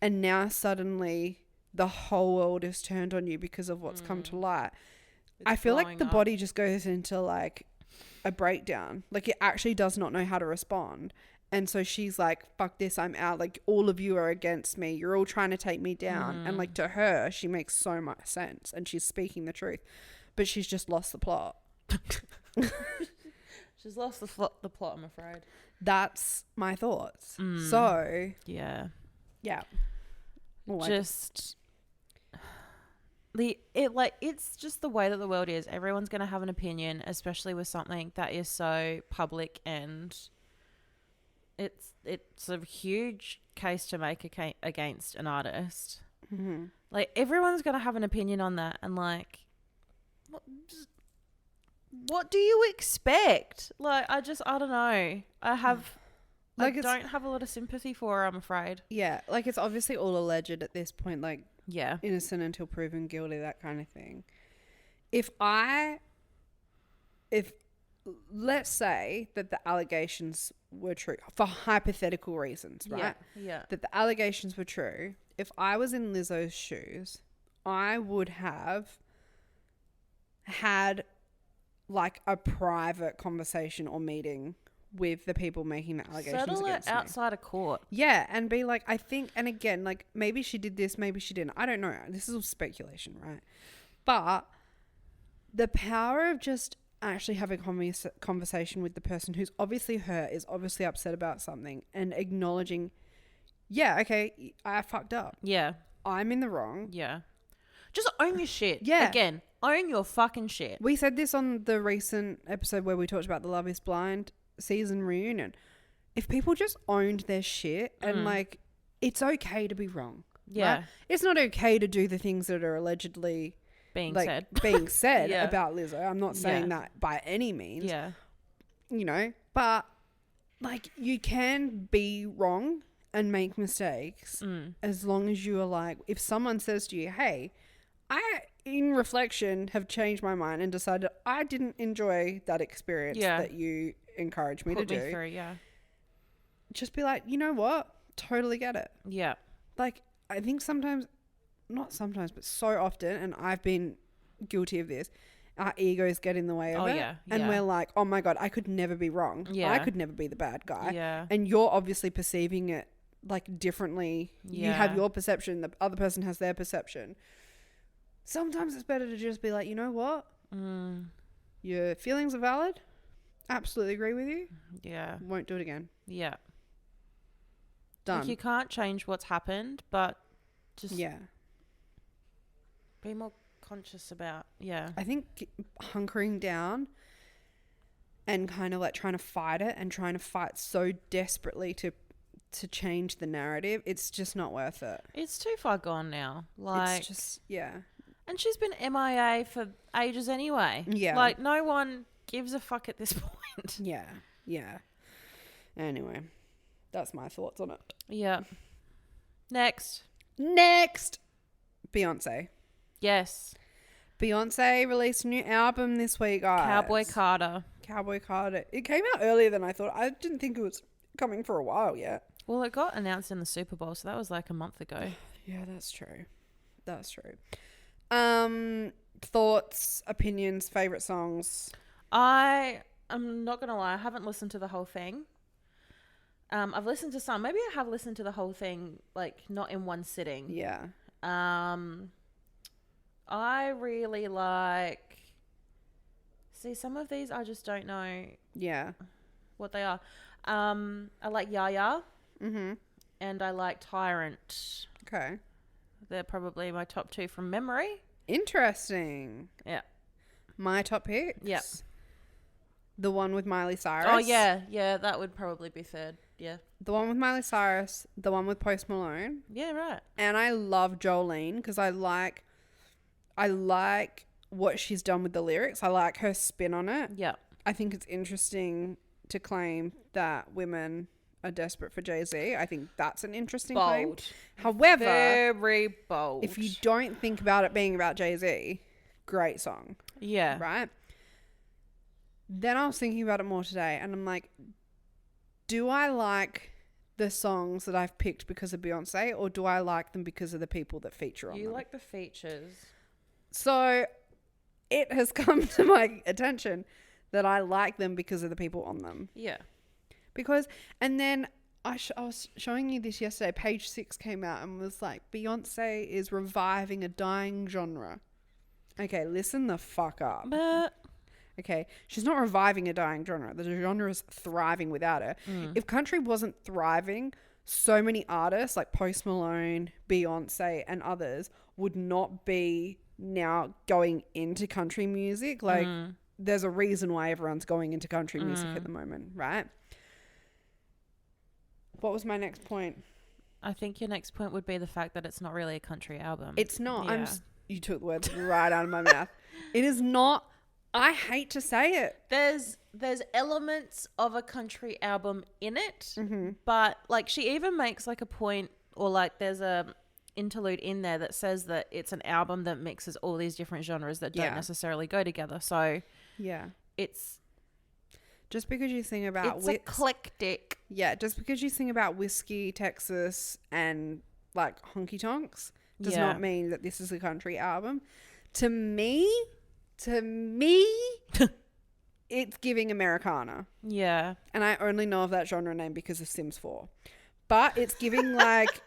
And now suddenly the whole world is turned on you because of what's come to light. I feel like the body just goes into like a breakdown. Like it actually does not know how to respond. And so she's like, fuck this, I'm out. Like, all of you are against me. You're all trying to take me down. And, like, to her, she makes so much sense. And she's speaking the truth. But she's just lost the plot. She's lost the plot, I'm afraid. That's my thoughts. So. Yeah. Yeah. Just. It's just the way that the world is. Everyone's going to have an opinion, especially with something that is so public, and... It's a huge case to make against an artist. Like everyone's gonna have an opinion on that, and like, what do you expect? Like, I don't know. I don't have a lot of sympathy for her, I'm afraid. Yeah, like it's obviously all alleged at this point. Like, innocent until proven guilty, that kind of thing. If let's say that the allegations were true for hypothetical reasons, right? Yeah. That the allegations were true. If I was in Lizzo's shoes, I would have had like a private conversation or meeting with the people making the allegations Settle against it outside of court. Yeah, and be like, I think, and again, like maybe she did this, maybe she didn't. I don't know. This is all speculation, right? But the power of just actually having a conversation with the person who's obviously hurt, is obviously upset about something, and acknowledging, yeah, okay, I fucked up. Yeah. I'm in the wrong. Yeah. Just own your shit. Yeah. Again, own your fucking shit. We said this on the recent episode where we talked about the Love is Blind season reunion. If people just owned their shit and like, it's okay to be wrong. Yeah. Right? It's not okay to do the things that are allegedly being said yeah. about Lizzo. I'm not saying that by any means. Yeah. You know, but like you can be wrong and make mistakes as long as you are like, if someone says to you, hey, in reflection, have changed my mind and decided I didn't enjoy that experience that you encouraged me to do. Through, just be like, you know what? Totally get it. Yeah. Like, I think sometimes, not sometimes, but so often, and I've been guilty of this, our egos get in the way of it. Yeah. And we're like, oh my God, I could never be wrong. Yeah. I could never be the bad guy. Yeah. And you're obviously perceiving it like differently. Yeah. You have your perception, the other person has their perception. Sometimes it's better to just be like, you know what? Your feelings are valid. Absolutely agree with you. Yeah. Won't do it again. Yeah. Done. Like, you can't change what's happened, but just be more conscious about. Yeah. I think hunkering down and kind of like trying to fight it and trying to fight so desperately to change the narrative, it's just not worth it. It's too far gone now. Like, it's just, yeah. And she's been MIA for ages anyway. Yeah. Like, no one gives a fuck at this point. Yeah. Yeah. Anyway, that's my thoughts on it. Yeah. Next. Beyonce. Yes. Beyonce released a new album this week, guys. Cowboy Carter. It came out earlier than I thought. I didn't think it was coming for a while yet. Well, it got announced in the Super Bowl, so that was like a month ago. Yeah, that's true. Thoughts, opinions, favorite songs? I'm not going to lie. I haven't listened to the whole thing. I've listened to some. Maybe I have listened to the whole thing, like, not in one sitting. Yeah. I really like... See, some of these I just don't know what they are. I like Yaya. Mm-hmm. And I like Tyrant. Okay. They're probably my top two from memory. Interesting. Yeah. My top picks? Yep. The one with Miley Cyrus. Oh, yeah. Yeah, that would probably be third. Yeah. The one with Miley Cyrus. The one with Post Malone. Yeah, right. And I love Jolene because I like what she's done with the lyrics. I like her spin on it. Yeah. I think it's interesting to claim that women are desperate for Jay-Z. I think that's an interesting claim. However, very bold. if you don't think about it being about Jay-Z, great song. Yeah. Right? Then I was thinking about it more today and I'm like, do I like the songs that I've picked because of Beyonce or do I like them because of the people that feature on them? You like the features. So it has come to my attention that I like them because of the people on them. Yeah. And then I was showing you this yesterday. Page 6 came out and was like, Beyonce is reviving a dying genre. Okay, listen the fuck up. Okay, she's not reviving a dying genre. The genre is thriving without her. If country wasn't thriving, so many artists like Post Malone, Beyonce, and others would not be now going into country music. Like, there's a reason why everyone's going into country music at the moment, right? What was my next point? I think your next point would be the fact that it's not really a country album. It's not. Yeah. You took the words right out of my mouth. It is not. I hate to say it. There's elements of a country album in it, but like she even makes like a point, or like there's a interlude in there that says that it's an album that mixes all these different genres that don't necessarily go together. So yeah, it's just because you sing about it's eclectic. Yeah, just because you sing about whiskey, Texas, and like honky tonks does not mean that this is a country album. To me, it's giving Americana. Yeah. And I only know of that genre name because of Sims 4. But it's giving like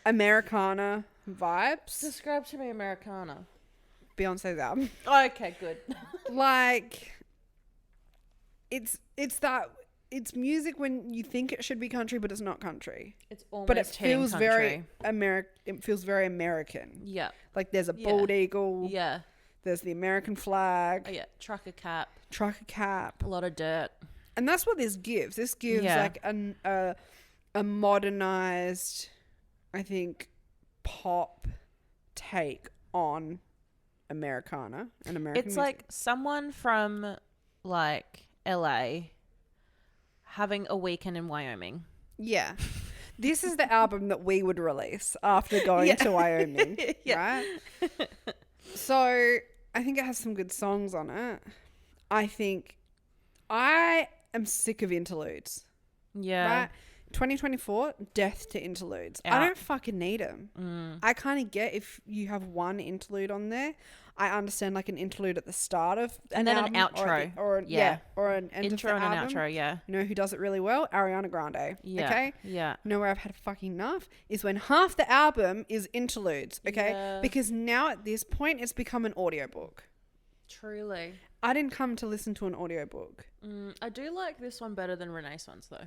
Americana vibes. Describe to me Americana. Beyonce's album. Okay, good. Like it's music when you think it should be country, but it's not country. It's almost but it feels country. very It feels very American. Yeah. Like there's a bald eagle. Yeah. There's the American flag. Oh, yeah. Trucker cap. A lot of dirt. And that's what this gives. This gives like a modernized, I think, pop take on Americana and American It's music. like someone from like LA having a weekend in Wyoming. Yeah. This is the album that we would release after going to Wyoming, right? So I think it has some good songs on it. I am sick of interludes. Yeah. Right? 2024, death to interludes. Yeah. I don't fucking need them. I kind of get if you have one interlude on there. I understand like an interlude at the start of and then an outro or an end intro of the and album. an outro. Yeah. You know who does it really well? Ariana Grande. Yeah. Okay. Yeah. You know where I've had fucking enough is when half the album is interludes. Okay. Yeah. Because now at this point it's become an audiobook. Truly. I didn't come to listen to an audiobook. I do like this one better than Renaissance though.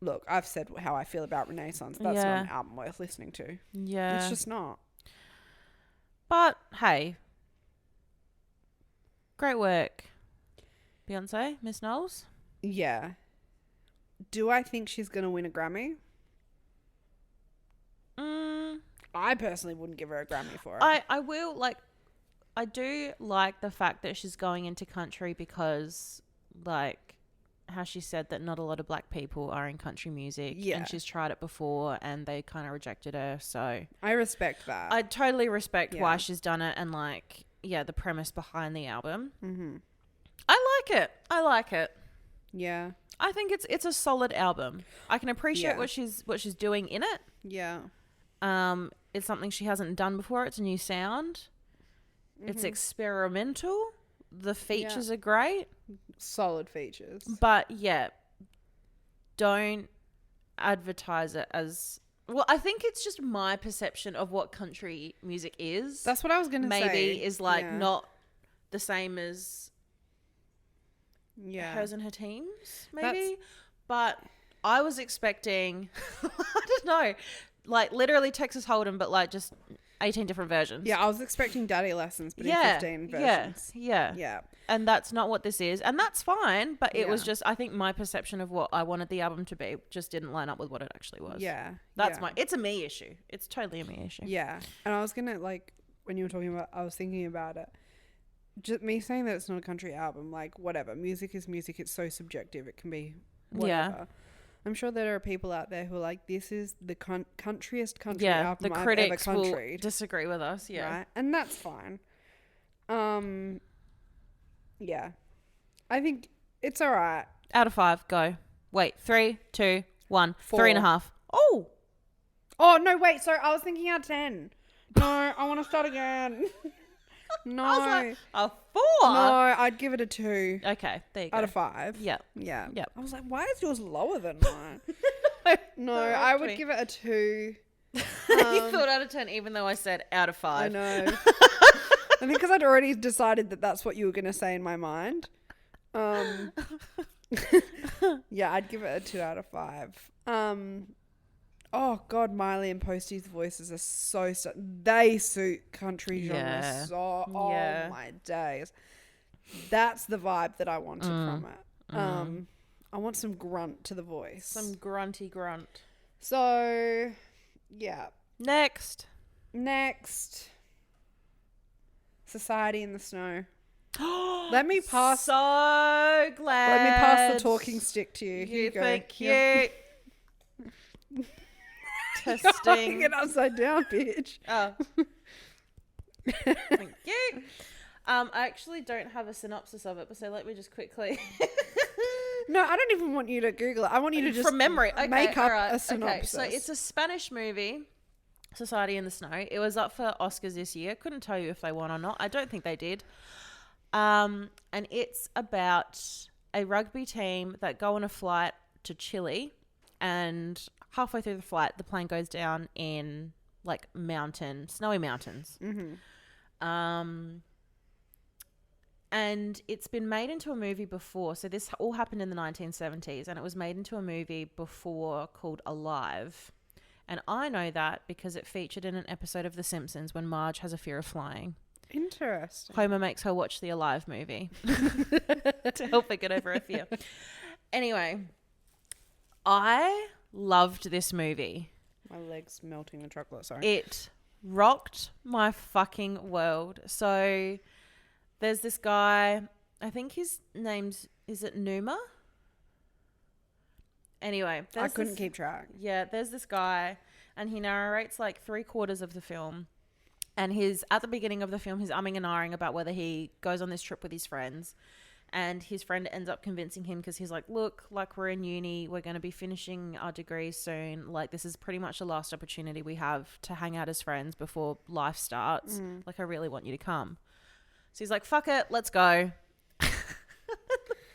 Look, I've said how I feel about Renaissance. That's not an album worth listening to. Yeah. It's just not. But, hey. Great work. Beyonce, Miss Knowles? Yeah. Do I think she's going to win a Grammy? I personally wouldn't give her a Grammy for it. I will, like, I do like the fact that she's going into country because, like, how she said that not a lot of black people are in country music. Yeah. And she's tried it before and they kind of rejected her. So I respect that. I totally respect why she's done it and, like, the premise behind the album. Mm-hmm. I like it. Yeah. I think it's a solid album. I can appreciate what she's doing in it. Yeah. It's something she hasn't done before. It's a new sound. Mm-hmm. It's experimental. The features are great. Solid features. But don't advertise it as... Well, I think it's just my perception of what country music is. That's what I was going to say. Maybe is like not the same as hers and her team's, maybe. But I was expecting, I don't know, like literally Texas Hold'em, but like just 18 different versions. Yeah, I was expecting Daddy Lessons, but in 15 versions. Yeah. And that's not what this is. And that's fine, but it was just, I think my perception of what I wanted the album to be just didn't line up with what it actually was. Yeah. That's it's a me issue. It's totally a me issue. Yeah. And I was going to, like, when you were talking about, I was thinking about it. Just me saying that it's not a country album, like, whatever. Music is music. It's so subjective. It can be whatever. Yeah. I'm sure there are people out there who are like, this is the countryest country album the I've critics ever will disagree with us. Yeah. Right? And that's fine. Yeah. I think it's all right. Out of 5, go. Wait, 3, 2, 1, 4. 3.5. Oh, no, wait. Sorry, I was thinking out of 10. No, I want to start again. No. I was like, a 4? No, I'd give it a 2. Okay, there you go. Out of 5. Yep. Yeah. Yep. I was like, why is yours lower than mine? No, I would give it a 2. You thought out of 10 even though I said out of 5. I know. I think because I'd already decided that that's what you were going to say in my mind. Yeah, I'd give it a 2 out of 5. Oh God, Miley and Posty's voices are so they suit country genre so. Oh my days, that's the vibe that I wanted from it. I want some grunt to the voice, some grunty grunt. So, yeah. Next, Society in the Snow. Let me pass. So glad. Let me pass the talking stick to you. Here you go. Thank you. Testing. You're it upside down, bitch. Oh. Thank you. I actually don't have a synopsis of it, but so let me just quickly. No, I don't even want you to Google it. I want you to just from memory make up a synopsis. Okay, so it's a Spanish movie, Society in the Snow. It was up for Oscars this year. Couldn't tell you if they won or not. I don't think they did. And it's about a rugby team that go on a flight to Chile, and halfway through the flight, the plane goes down in like snowy mountains. Mm-hmm. And it's been made into a movie before. So this all happened in the 1970s, and it was made into a movie before called Alive. And I know that because it featured in an episode of The Simpsons when Marge has a fear of flying. Interesting. Homer makes her watch the Alive movie to help her get over her fear. Anyway, I loved this movie. My leg's melting the chocolate, sorry. It rocked my fucking world. So there's this guy, I think his name's, is it Numa? Anyway. I couldn't keep track. Yeah, there's this guy and he narrates like 3/4 of the film. And at the beginning of the film, he's umming and ahhing about whether he goes on this trip with his friends. And his friend ends up convincing him because he's like, look, like we're in uni, we're going to be finishing our degrees soon. Like this is pretty much the last opportunity we have to hang out as friends before life starts. Like I really want you to come. So he's like, fuck it, let's go. The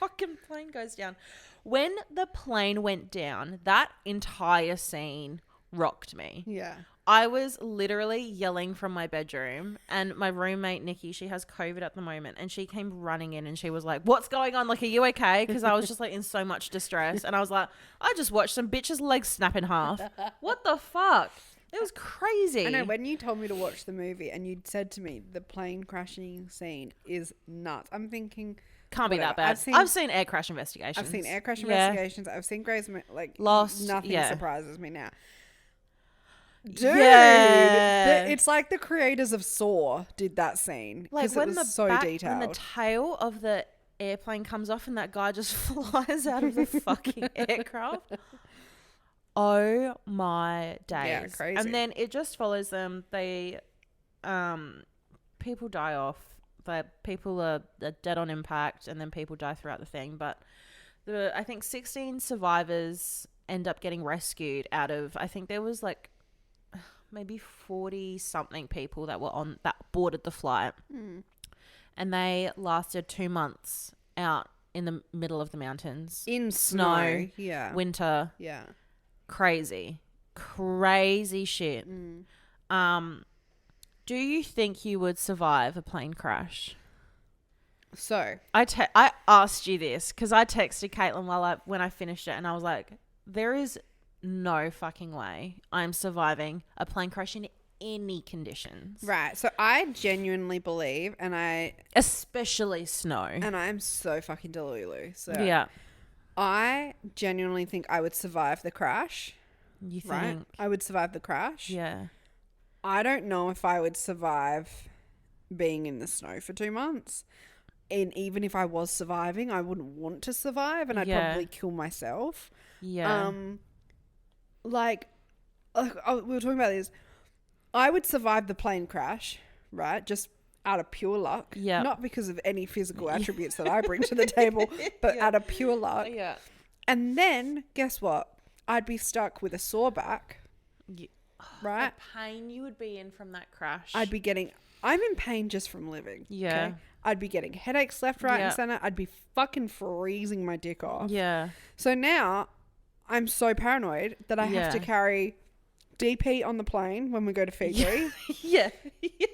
fucking plane goes down. When the plane went down, that entire scene rocked me. Yeah. I was literally yelling from my bedroom, and my roommate, Nikki, she has COVID at the moment, and she came running in and she was like, what's going on? Like, are you okay? Because I was just like in so much distress. And I was like, I just watched some bitch's legs snap in half. What the fuck? It was crazy. I know, when you told me to watch the movie and you'd said to me, the plane crashing scene is nuts. I'm thinking... Can't be that bad. I've seen air crash investigations. I've seen air crash investigations. I've seen Grey's... Like, Lost. Nothing surprises me now. Dude, it's like the creators of Saw did that scene. Like when it was so detailed. When the tail of the airplane comes off and that guy just flies out of the fucking aircraft. Oh my days. Yeah, crazy. And then it just follows them. They, people die off. People are dead on impact, and then people die throughout the thing. But I think 16 survivors end up getting rescued out of, I think there was like maybe 40 something people that boarded the flight. And they lasted 2 months out in the middle of the mountains in snow. Winter. Crazy shit. Do you think you would survive a plane crash? So I asked you this because I texted Caitlin when I finished it, and I was like, there is no fucking way I'm surviving a plane crash in any conditions. Right. So I genuinely believe, especially snow. And I'm so fucking Delulu. So yeah. I genuinely think I would survive the crash. You think? Right? I would survive the crash. Yeah. I don't know if I would survive being in the snow for 2 months. And even if I was surviving, I wouldn't want to survive, and I'd probably kill myself. Yeah. We were talking about this. I would survive the plane crash, right? Just out of pure luck. Yeah. Not because of any physical attributes that I bring to the table, but out of pure luck. Yeah. And then, guess what? I'd be stuck with a sore back. Right? The pain you would be in from that crash. I'm in pain just from living. Yeah. Okay? I'd be getting headaches left, right, and center. I'd be fucking freezing my dick off. Yeah. So now I'm so paranoid that I have to carry DP on the plane when we go to Fiji. Yeah.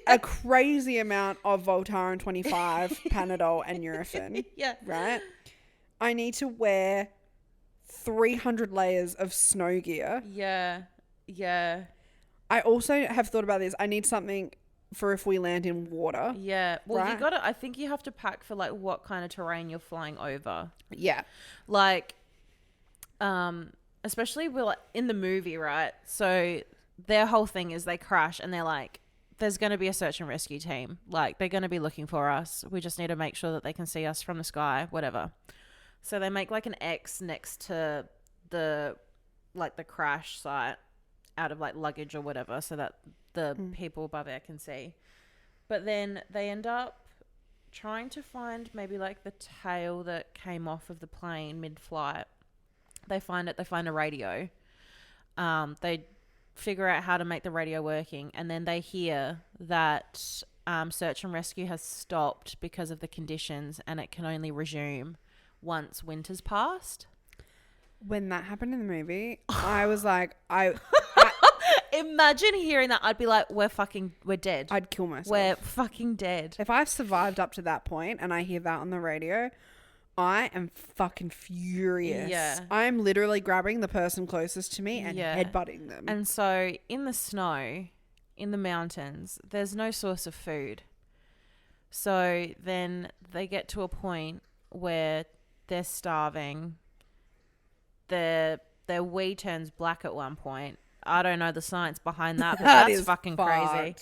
A crazy amount of Voltaren 25, Panadol, and Nurofen. Yeah. Right? I need to wear 300 layers of snow gear. Yeah. Yeah. I also have thought about this. I need something for if we land in water. Yeah. Well, right? I think you have to pack for like what kind of terrain you're flying over. Yeah. Like, especially in the movie, right? So their whole thing is they crash and they're like, there's going to be a search and rescue team. Like, they're going to be looking for us. We just need to make sure that they can see us from the sky, whatever. So they make like an X next to the crash site out of like luggage or whatever, so that the people above there can see. But then they end up trying to find maybe like the tail that came off of the plane mid-flight. They find a radio. They figure out how to make the radio working, and then they hear that search and rescue has stopped because of the conditions, and it can only resume once winter's passed. When that happened in the movie, I was like, imagine hearing that. I'd be like, we're dead. I'd kill myself. We're fucking dead. If I've survived up to that point and I hear that on the radio, I am fucking furious. Yeah. I'm literally grabbing the person closest to me and headbutting them. And so in the snow, in the mountains, there's no source of food. So then they get to a point where they're starving. Their wee turns black at one point. I don't know the science behind that, but that's fucking crazy.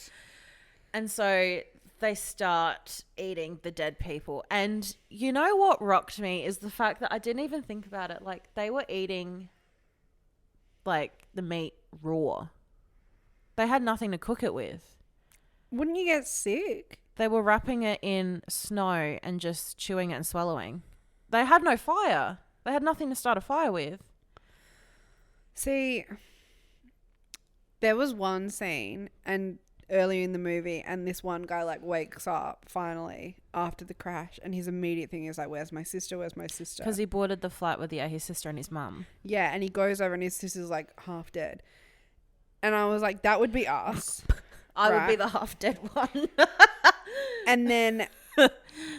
And so they start eating the dead people. And you know what rocked me is the fact that I didn't even think about it. Like, they were eating like the meat raw. They had nothing to cook it with. Wouldn't you get sick? They were wrapping it in snow and just chewing it and swallowing. They had no fire. They had nothing to start a fire with. See, there was one scene and earlier in the movie, and this one guy like wakes up finally after the crash, and his immediate thing is like, where's my sister? Where's my sister? Because he boarded the flight with his sister and his mum. Yeah, and he goes over and his sister's like half dead. And I was like, that would be us. I would be the half dead one. And then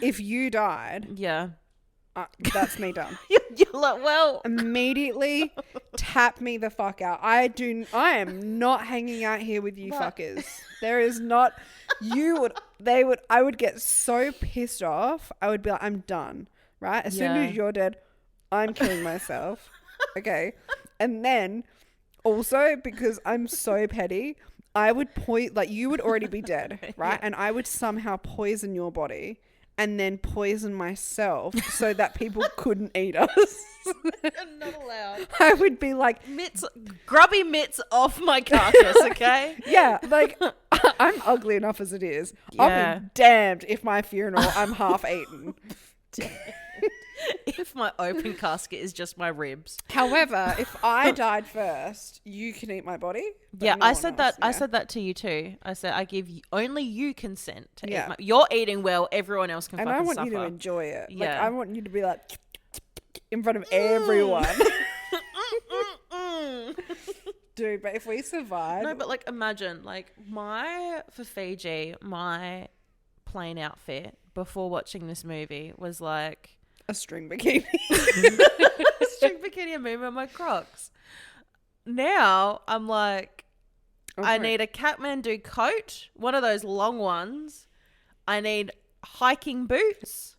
if you died, yeah, that's me done. You're like, well, immediately tap me the fuck out. I am not hanging out here with you fuckers. There is not. I would get so pissed off. I would be like, I'm done. Right? As soon as you're dead, I'm killing myself. Okay. And then also, because I'm so petty, I would you would already be dead, right? Yeah. And I would somehow poison your body and then poison myself so that people couldn't eat us. I'm not allowed. I would be like, grubby mitts off my carcass, okay? Yeah, like I'm ugly enough as it is. Yeah. I'll be damned if my funeral I'm half eaten. If my open casket is just my ribs. However, if I died first, you can eat my body. Yeah, I said that. Yeah. I said that to you too. I said I give only you consent to eat you're eating well. Everyone else can. And I want suffer. you to enjoy it. Yeah, like, I want you to be like in front of everyone. Dude, but if we survive, no, but like imagine like for Fiji, my plain outfit before watching this movie was like a string bikini. A string bikini and me with my Crocs. Now I'm like, I need a Kathmandu coat, one of those long ones. I need hiking boots.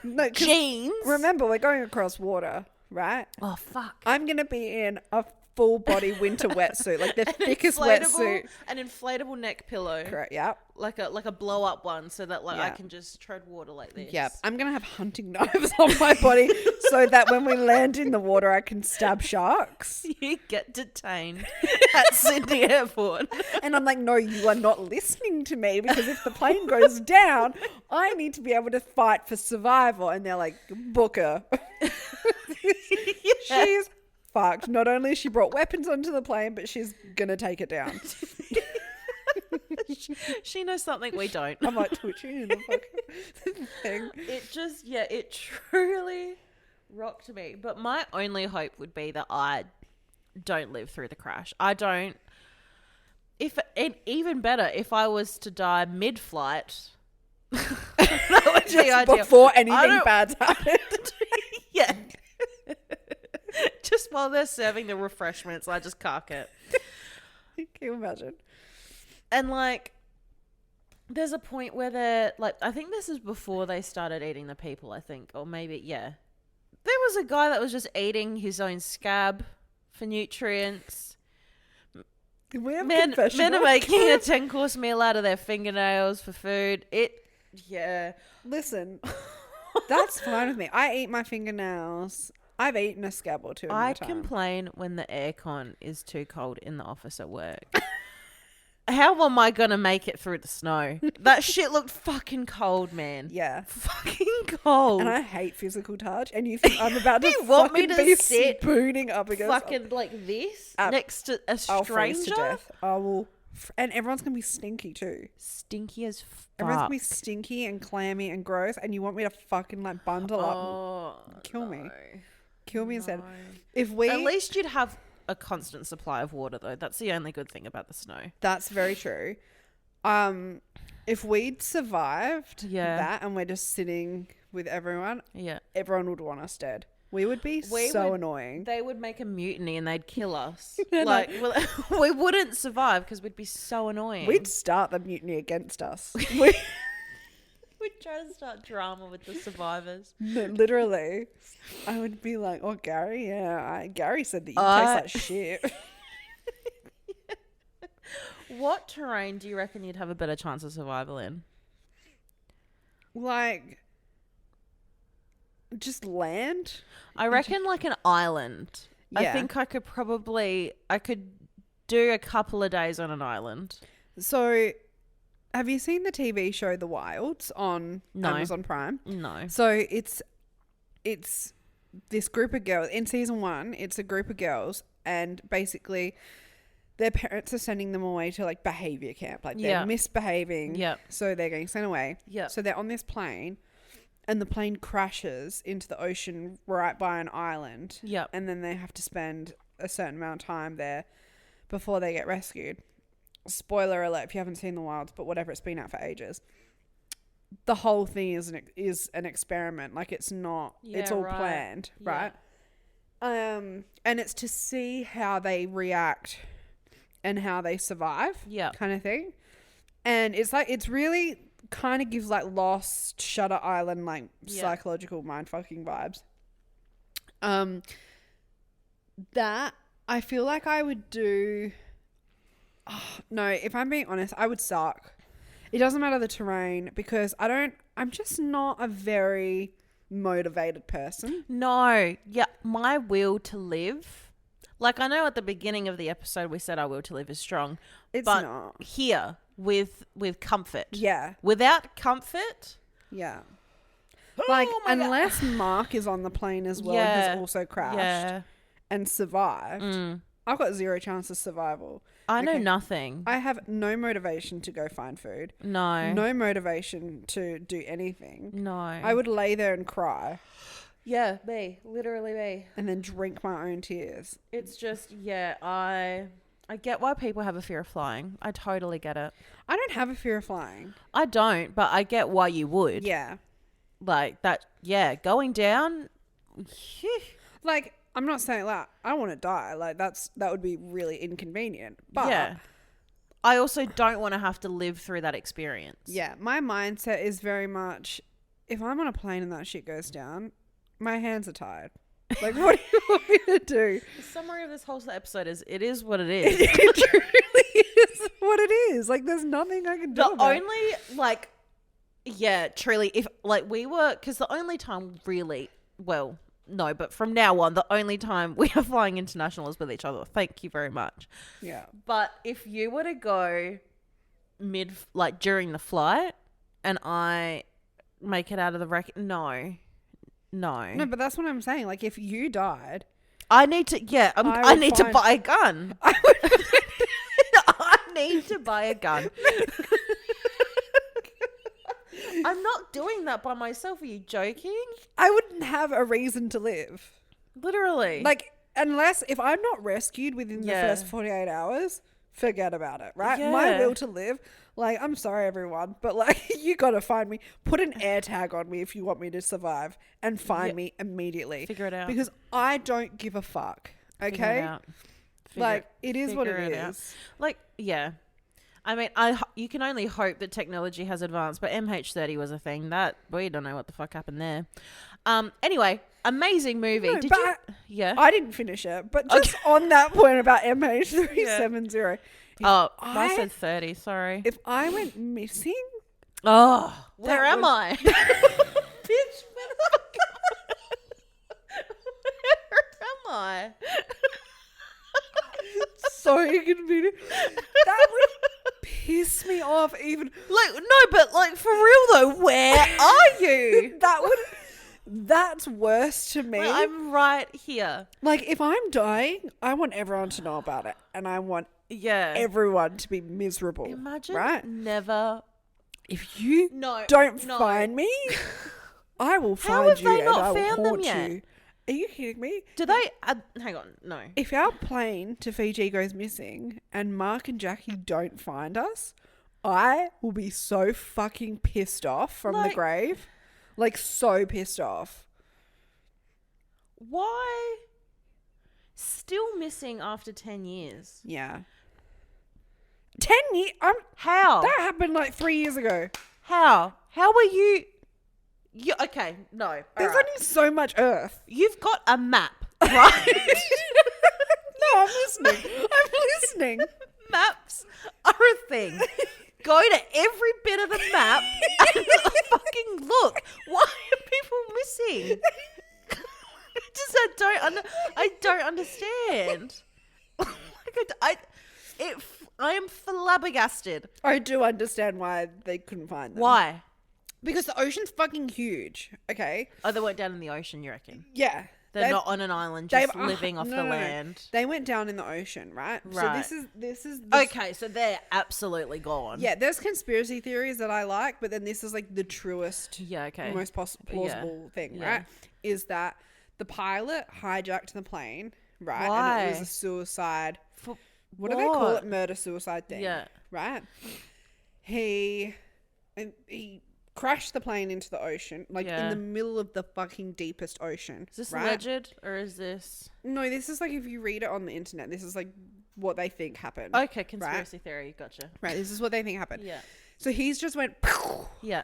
No, jeans. Remember, we're going across water, right? Oh, fuck. I'm going to be in a full body winter wetsuit, like the thickest wetsuit. An inflatable neck pillow. Correct, yep. Like a blow up one so that I can just tread water like this. Yep. I'm going to have hunting knives on my body so that when we land in the water I can stab sharks. You get detained at Sydney Airport. And I'm like, no, you are not listening to me because if the plane goes down, I need to be able to fight for survival. And they're like, book her. She's fucked. Not only has she brought weapons onto the plane, but she's gonna take it down. She knows something we don't. I'm like twitching in the fucking thing. It truly rocked me. But my only hope would be that I don't live through the crash. Even better, if I was to die mid-flight, that would be ideal. Before anything bad's happened. Yeah. Just while they're serving the refreshments, I just cark it. Can you imagine? And like, there's a point where they're like, I think this is before they started eating the people, I think. Or maybe, yeah. There was a guy that was just eating his own scab for nutrients. Men are making a 10-course meal out of their fingernails for food. Listen, that's fine with me. I eat my fingernails. I've eaten a scab or two in my time. I complain when the aircon is too cold in the office at work. How am I going to make it through the snow? That shit looked fucking cold, man. Yeah. Fucking cold. And I hate physical touch. And you think I'm about to want me to be sit spooning up against fucking like this next to a stranger? I'll freeze to death. I will. And everyone's going to be stinky too. Stinky as fuck. Everyone's going to be stinky and clammy and gross. And you want me to fucking like bundle up and kill me. Kill me instead. At least you'd have a constant supply of water though. That's the only good thing about the snow. That's very true. If we'd survived that and we're just sitting with everyone, everyone would want us dead. We would be annoying. They would make a mutiny and they'd kill us. Like we wouldn't survive because we'd be so annoying. We'd start the mutiny against us. We'd try to start drama with the survivors. Literally. I would be like, oh, Gary, Gary said that you taste like shit. What terrain do you reckon you'd have a better chance of survival in? Like, just land? I reckon like an island. Yeah. I think I could do a couple of days on an island. So Have you seen the TV show The Wilds on Amazon Prime? No. So it's this group of girls in season 1. It's a group of girls, and basically their parents are sending them away to like behavior camp. Like they're misbehaving. Yeah. So they're getting sent away. Yeah. So they're on this plane, and the plane crashes into the ocean right by an island. Yeah. And then they have to spend a certain amount of time there before they get rescued. Spoiler alert if you haven't seen The Wilds, but whatever, it's been out for ages. The whole thing is an experiment. Like it's not, it's all planned, right? And it's to see how they react and how they survive, kind of thing. And it's like, it's really kind of gives like Lost, Shutter Island, like psychological mindfucking vibes. That I feel like I would do. Oh, no, if I'm being honest, I would suck. It doesn't matter the terrain, because I'm just not a very motivated person. No. Yeah. My will to live. Like, I know at the beginning of the episode we said our will to live is strong. It's not. Here with comfort. Yeah. Without comfort. Yeah. Like, unless Mark is on the plane as well and has also crashed and survived, I've got zero chance of survival. I know nothing. I have no motivation to go find food. No. No motivation to do anything. No. I would lay there and cry. Yeah, me. Literally me. And then drink my own tears. It's just, I get why people have a fear of flying. I totally get it. I don't have a fear of flying. I don't, but I get why you would. Yeah. Like that, going down. Like, I'm not saying that I want to die. Like that would be really inconvenient. But I also don't want to have to live through that experience. Yeah, my mindset is very much, if I'm on a plane and that shit goes down, my hands are tied. Like, what do you want me to do? The summary of this whole episode is, it is what it is. It truly is what it is. Like, there's nothing I can do about it. Only, like, truly, if, like, we were, because the only time really, well, no, but from now on, the only time we are flying international is with each other. Thank you very much. Yeah. But if you were to go during the flight and I make it out of the wreck, no. No, but that's what I'm saying. Like, if you died, I need to, I need to buy a gun. I need to buy a gun. I'm not doing that by myself. Are you joking? I wouldn't have a reason to live. Literally. Like, if I'm not rescued within the first 48 hours, forget about it, right? Yeah. My will to live, like, I'm sorry, everyone, but, like, you got to find me. Put an air tag on me if you want me to survive, and find me immediately. Figure it out. Because I don't give a fuck, okay? It is what it is. Like, yeah. I mean, you can only hope that technology has advanced, but MH30 was a thing. That we don't know what the fuck happened there. Anyway, amazing movie. No, Did you? Yeah. I didn't finish it, but just on that point about MH370. I said 30. Sorry. If I went missing, where am I? Bitch, where am I? So inconvenient. That would piss me off even. Like, no, but like for real though, where are you? That's worse to me. Well, I'm right here. Like, if I'm dying, I want everyone to know about it, and I want everyone to be miserable. Imagine right? never. If you don't find me, I will find you and I will haunt you. Are you kidding me? Do they? Hang on, no. If our plane to Fiji goes missing and Mark and Jackie don't find us, I will be so fucking pissed off from the grave. Like, so pissed off. Why? Still missing after 10 years. Yeah. 10 years? How? That happened like 3 years ago. How? How were you... okay, no. There's only so much Earth. You've got a map, right? No, I'm listening. Maps are a thing. Go to every bit of the map and fucking look. Why are people missing? I don't understand. I am flabbergasted. I do understand why they couldn't find them. Why? Because the ocean's fucking huge, okay? Oh, they went down in the ocean, you reckon? Yeah. They're not on an island just living off the land. They went down in the ocean, right? Right. So this is okay, so they're absolutely gone. Yeah, there's conspiracy theories that I like, but then this is like the truest, most plausible thing, right? Is that the pilot hijacked the plane, right? Why? And it was a suicide. What do they call it? Murder-suicide thing. Yeah. Right? He crashed the plane into the ocean, like in the middle of the fucking deepest ocean. Is this alleged or is this? No, this is like if you read it on the internet, this is like what they think happened. Okay, conspiracy theory, gotcha. Right, this is what they think happened. Yeah. So he's just went,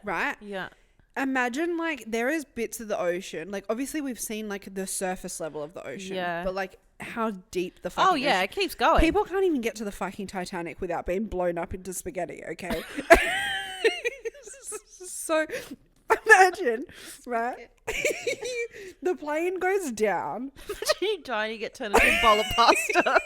right? Yeah. Imagine like there is bits of the ocean, like obviously we've seen like the surface level of the ocean, but like how deep the fucking ocean. It keeps going. People can't even get to the fucking Titanic without being blown up into spaghetti, okay? So imagine, right? The plane goes down. Imagine you die and you get turned into a bowl of pasta.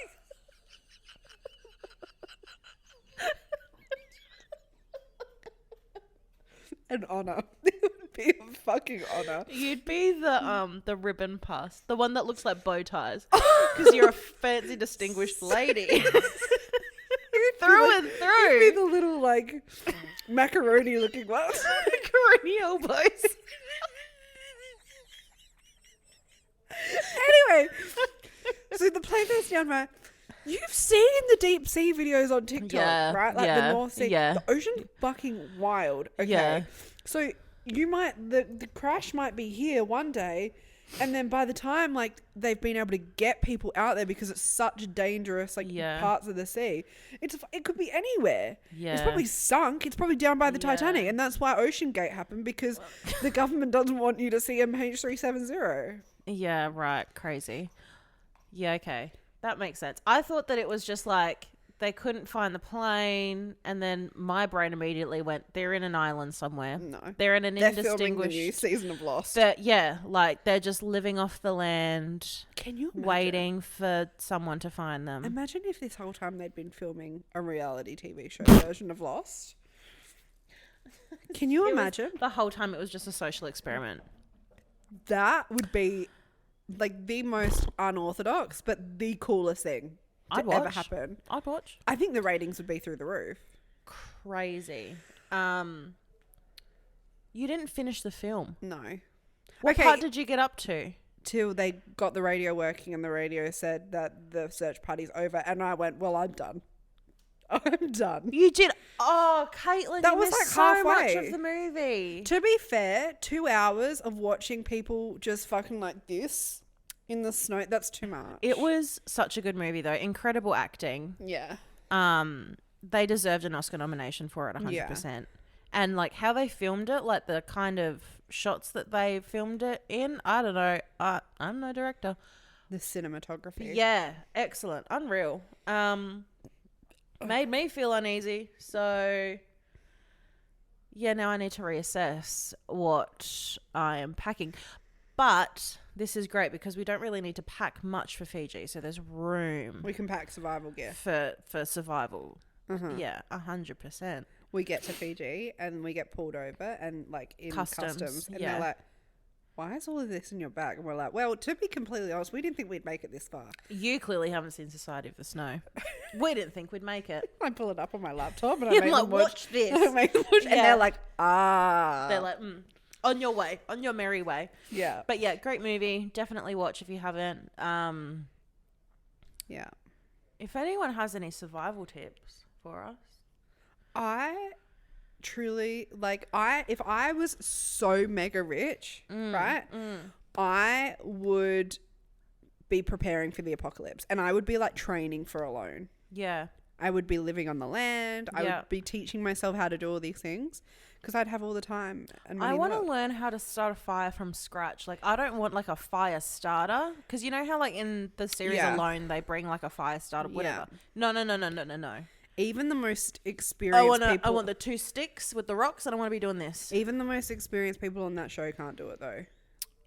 An honor. It would be a fucking honor. You'd be the ribbon pass, the one that looks like bow ties, because you're a fancy, distinguished lady. Through and through. You'd be the little like macaroni looking one. Macaroni elbows. Anyway, so the plane goes down, right? You've seen the deep sea videos on TikTok, right? Like the North Sea. The ocean's fucking wild. Okay. So the crash might be here one day, and then by the time like they've been able to get people out there because it's such dangerous parts of the sea, it could be anywhere. It's probably sunk. It's probably down by the Titanic, and that's why Ocean Gate happened, because the government doesn't want you to see MH370. Yeah, right. Crazy. Yeah, okay. That makes sense. I thought that it was just like they couldn't find the plane, and then my brain immediately went, they're in an island somewhere. No. They're in an indistinguished... filming the new season of Lost. Like they're just living off the land. Can you imagine? Waiting for someone to find them. Imagine if this whole time they'd been filming a reality TV show version of Lost. Can you imagine? The whole time it was just a social experiment. That would be like the most unorthodox, but the coolest thing to ever happen. I'd watch. I think the ratings would be through the roof. Crazy. You didn't finish the film. No. What part did you get up to? Till they got the radio working, and the radio said that the search party's over, and I went, well, I'm done. I'm done. You did. Oh, Caitlin, that you was missed like so halfway much of the movie. To be fair, 2 hours of watching people just fucking like this in the snow, that's too much. It was such a good movie, though. Incredible acting. Yeah. They deserved an Oscar nomination for it, 100%. Yeah. And like how they filmed it, like the kind of shots that they filmed it in, I don't know. I'm no director. The cinematography. Yeah, excellent, unreal. Made me feel uneasy. So, yeah, now I need to reassess what I am packing. But this is great because we don't really need to pack much for Fiji. So there's room. We can pack survival gear. For survival. Mm-hmm. Yeah, 100%. We get to Fiji and we get pulled over and like in customs. And they're like, why is all of this in your bag? And we're like, well, to be completely honest, we didn't think we'd make it this far. You clearly haven't seen Society of the Snow. We didn't think we'd make it. I pull it up on my laptop and I make them watch this. I make them watch, and they're like, They're like, on your way, on your merry way. Yeah. But yeah, great movie. Definitely watch if you haven't. Yeah. If anyone has any survival tips for us. I truly if I was so mega rich, right? I would be preparing for the apocalypse, and I would be like training for alone. Yeah. I would be living on the land. I would be teaching myself how to do all these things because I'd have all the time. And I want to learn how to start a fire from scratch. Like, I don't want like a fire starter because you know how like in the series Alone they bring like a fire starter, whatever. No. Even the most experienced people... I want the 2 sticks with the rocks, and I want to be doing this. Even the most experienced people on that show can't do it, though.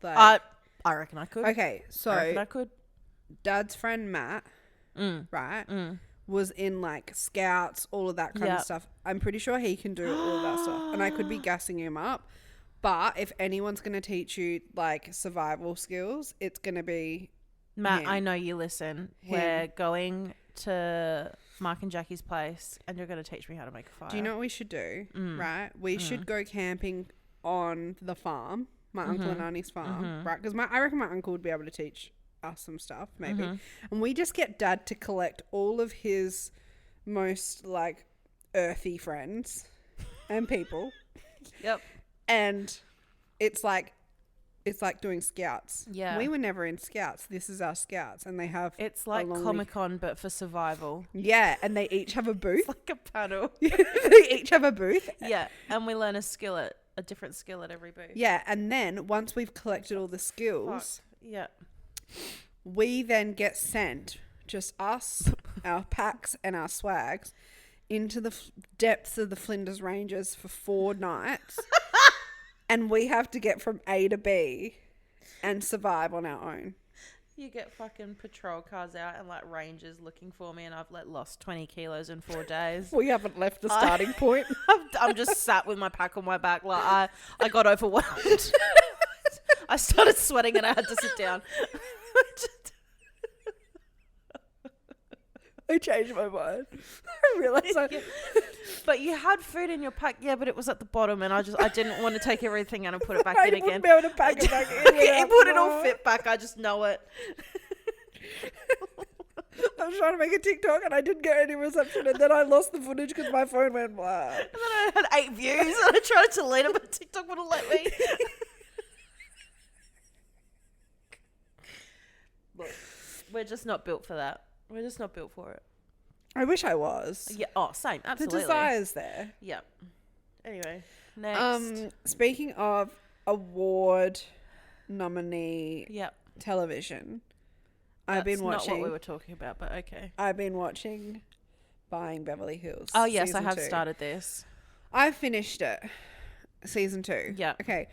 Like, I reckon I could. Okay, so... I reckon I could. Dad's friend Matt, right, was in like scouts, all of that kind of stuff. I'm pretty sure he can do all of that stuff. And I could be gassing him up. But if anyone's going to teach you like survival skills, it's going to be Matt, him. I know you listen. We're going to Mark and Jackie's place and you're going to teach me how to make a fire. Do you know what we should do? Right? We should go camping on the farm, my uncle and auntie's farm, right? Because I reckon my uncle would be able to teach us some stuff, maybe. And we just get Dad to collect all of his most like earthy friends and people. Yep. And it's like doing scouts. Yeah. We were never in scouts. This is our scouts. And they have... It's like Comic-Con, but for survival. Yeah. And they each have a booth. It's like a panel. They each have a booth. Yeah. And we learn a different skill at every booth. Yeah. And then once we've collected all the skills... Yeah. We then get sent, just us, our packs and our swags, into the depths of the Flinders Ranges for 4 nights. And we have to get from A to B and survive on our own. You get fucking patrol cars out and like rangers looking for me, and I've lost 20 kilos in 4 days. We haven't left the starting point. I'm just sat with my pack on my back. Like I got overwhelmed. I started sweating and I had to sit down. I changed my mind. I realised But you had food in your pack. Yeah, but it was at the bottom and I didn't want to take everything out and put it back in again. I wouldn't be able to pack it back in. It wouldn't all fit back. I just know it. I was trying to make a TikTok and I didn't get any reception, and then I lost the footage because my phone went blah. And then I had 8 views and I tried to delete it, but TikTok wouldn't let me. Look, we're just not built for that. We're just not built for it. I wish I was. Yeah. Oh, same. Absolutely. The desire's there. Yep. Anyway, next. Speaking of award nominee television, I've been watching. That's not what we were talking about, but okay. I've been watching Buying Beverly Hills. Oh, yes, I have 2. started this. I finished it. Season 2. Yeah. Okay.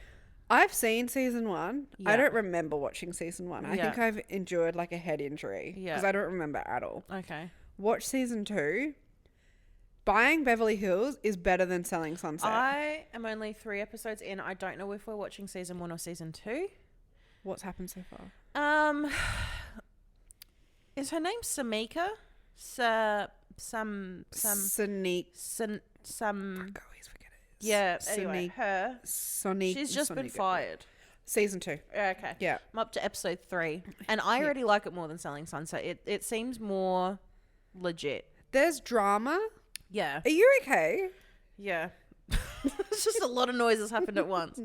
I've seen season 1. Yeah. I don't remember watching season 1. I Yeah. think I've endured like a head injury because I don't remember at all. Okay. Watch season 2. Buying Beverly Hills is better than Selling Sunset. I am only 3 episodes in. I don't know if we're watching season 1 or season 2. What's happened so far? Is her name Samika? Sneak. I always forget it. Yeah. Anyway, her. Sonic. She's just been fired. Season 2. Okay. Yeah. I'm up to episode 3, and I already like it more than Selling Sunset. It seems more legit. There's drama. Yeah. Are you okay? Yeah. It's just a lot of noises happened at once.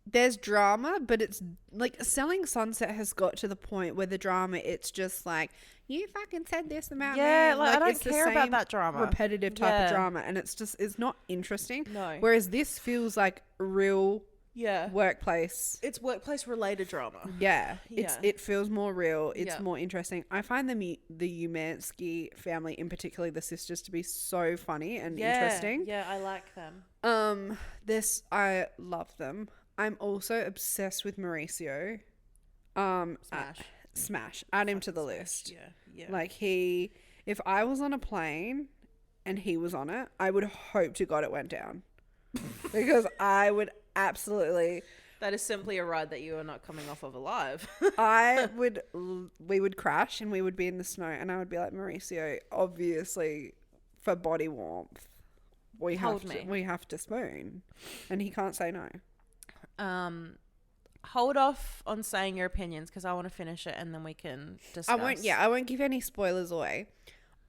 There's drama, but it's like Selling Sunset has got to the point where the drama, it's just like, you fucking said this about me. Yeah, like I don't it's the care about same that drama. repetitive type of drama, and it's not interesting. No. Whereas this feels like real Yeah. workplace. It's workplace related drama. Yeah. Yeah. It feels more real. It's Yeah. more interesting. I find the Umansky family, in particular the sisters, to be so funny and interesting. Yeah, I like them. I love them. I'm also obsessed with Mauricio. Smash. Add him to the list. Yeah. Like if I was on a plane and he was on it, I would hope to God it went down. Because I would absolutely... That is simply a ride that you are not coming off of alive. We would crash and we would be in the snow, and I would be like, Mauricio, obviously for body warmth, we have to spoon, and he can't say no. Hold off on saying your opinions because I want to finish it and then we can discuss. I won't give any spoilers away.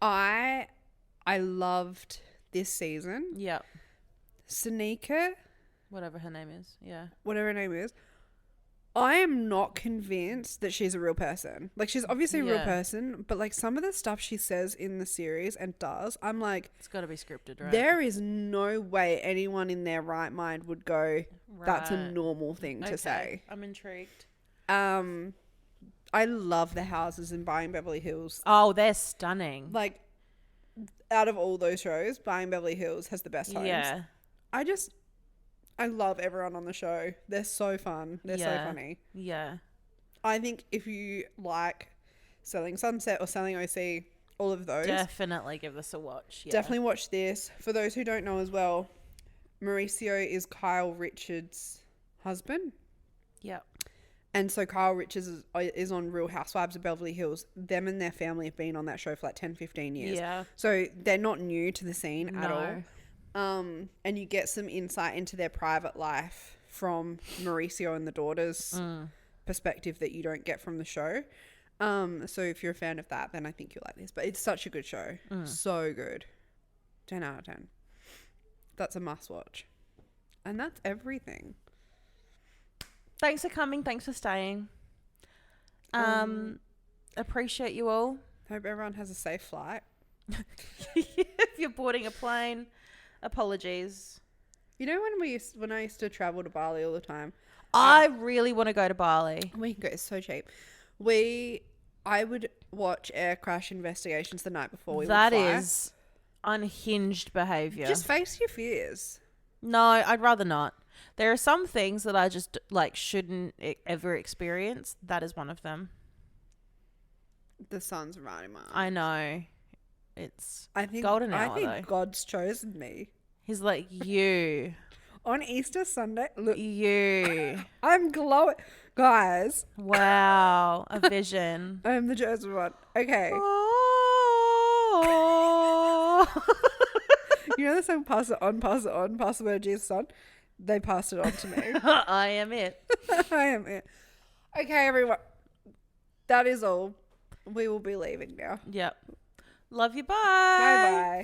I loved this season. Yeah. Sanika, whatever her name is. Yeah. Whatever her name is. I am not convinced that she's a real person. Like, she's obviously a real person, but like some of the stuff she says in the series and does, I'm like, it's got to be scripted, right? There is no way anyone in their right mind would go, that's a normal thing to say. I'm intrigued. I love the houses in Buying Beverly Hills. Oh, they're stunning. Like, out of all those shows, Buying Beverly Hills has the best homes. Yeah. I love everyone on the show. They're so fun. They're so funny. Yeah. I think if you like Selling Sunset or Selling OC, all of those. Definitely give this a watch. Yeah. Definitely watch this. For those who don't know as well, Mauricio is Kyle Richards' husband. Yep. And so Kyle Richards is on Real Housewives of Beverly Hills. Them and their family have been on that show for like 10, 15 years. Yeah. So they're not new to the scene at all. And you get some insight into their private life from Mauricio and the daughter's perspective that you don't get from the show. So if you're a fan of that, then I think you'll like this. But it's such a good show. So good. 10 out of 10. That's a must watch. And that's everything. Thanks for coming. Thanks for staying. Appreciate you all. Hope everyone has a safe flight. If you're boarding a plane, apologies. You know when I used to travel to Bali all the time? I really want to go to Bali. We can go. It's so cheap. I would watch air crash investigations the night before we would fly. That is unhinged behavior. Just face your fears. No, I'd rather not. There are some things that I just shouldn't ever experience. That is one of them. The sun's right in my eyes. I know. It's golden hour, I think God's chosen me. He's like, you. On Easter Sunday, look. You. I'm glowing. Guys. Wow. A vision. I'm the chosen one. Okay. Oh. You know the song Pass It On, Pass It On, Pass the Word Jesus On? They passed it on to me. I am it. I am it. Okay, everyone. That is all. We will be leaving now. Yep. Love you. Bye. Bye-bye.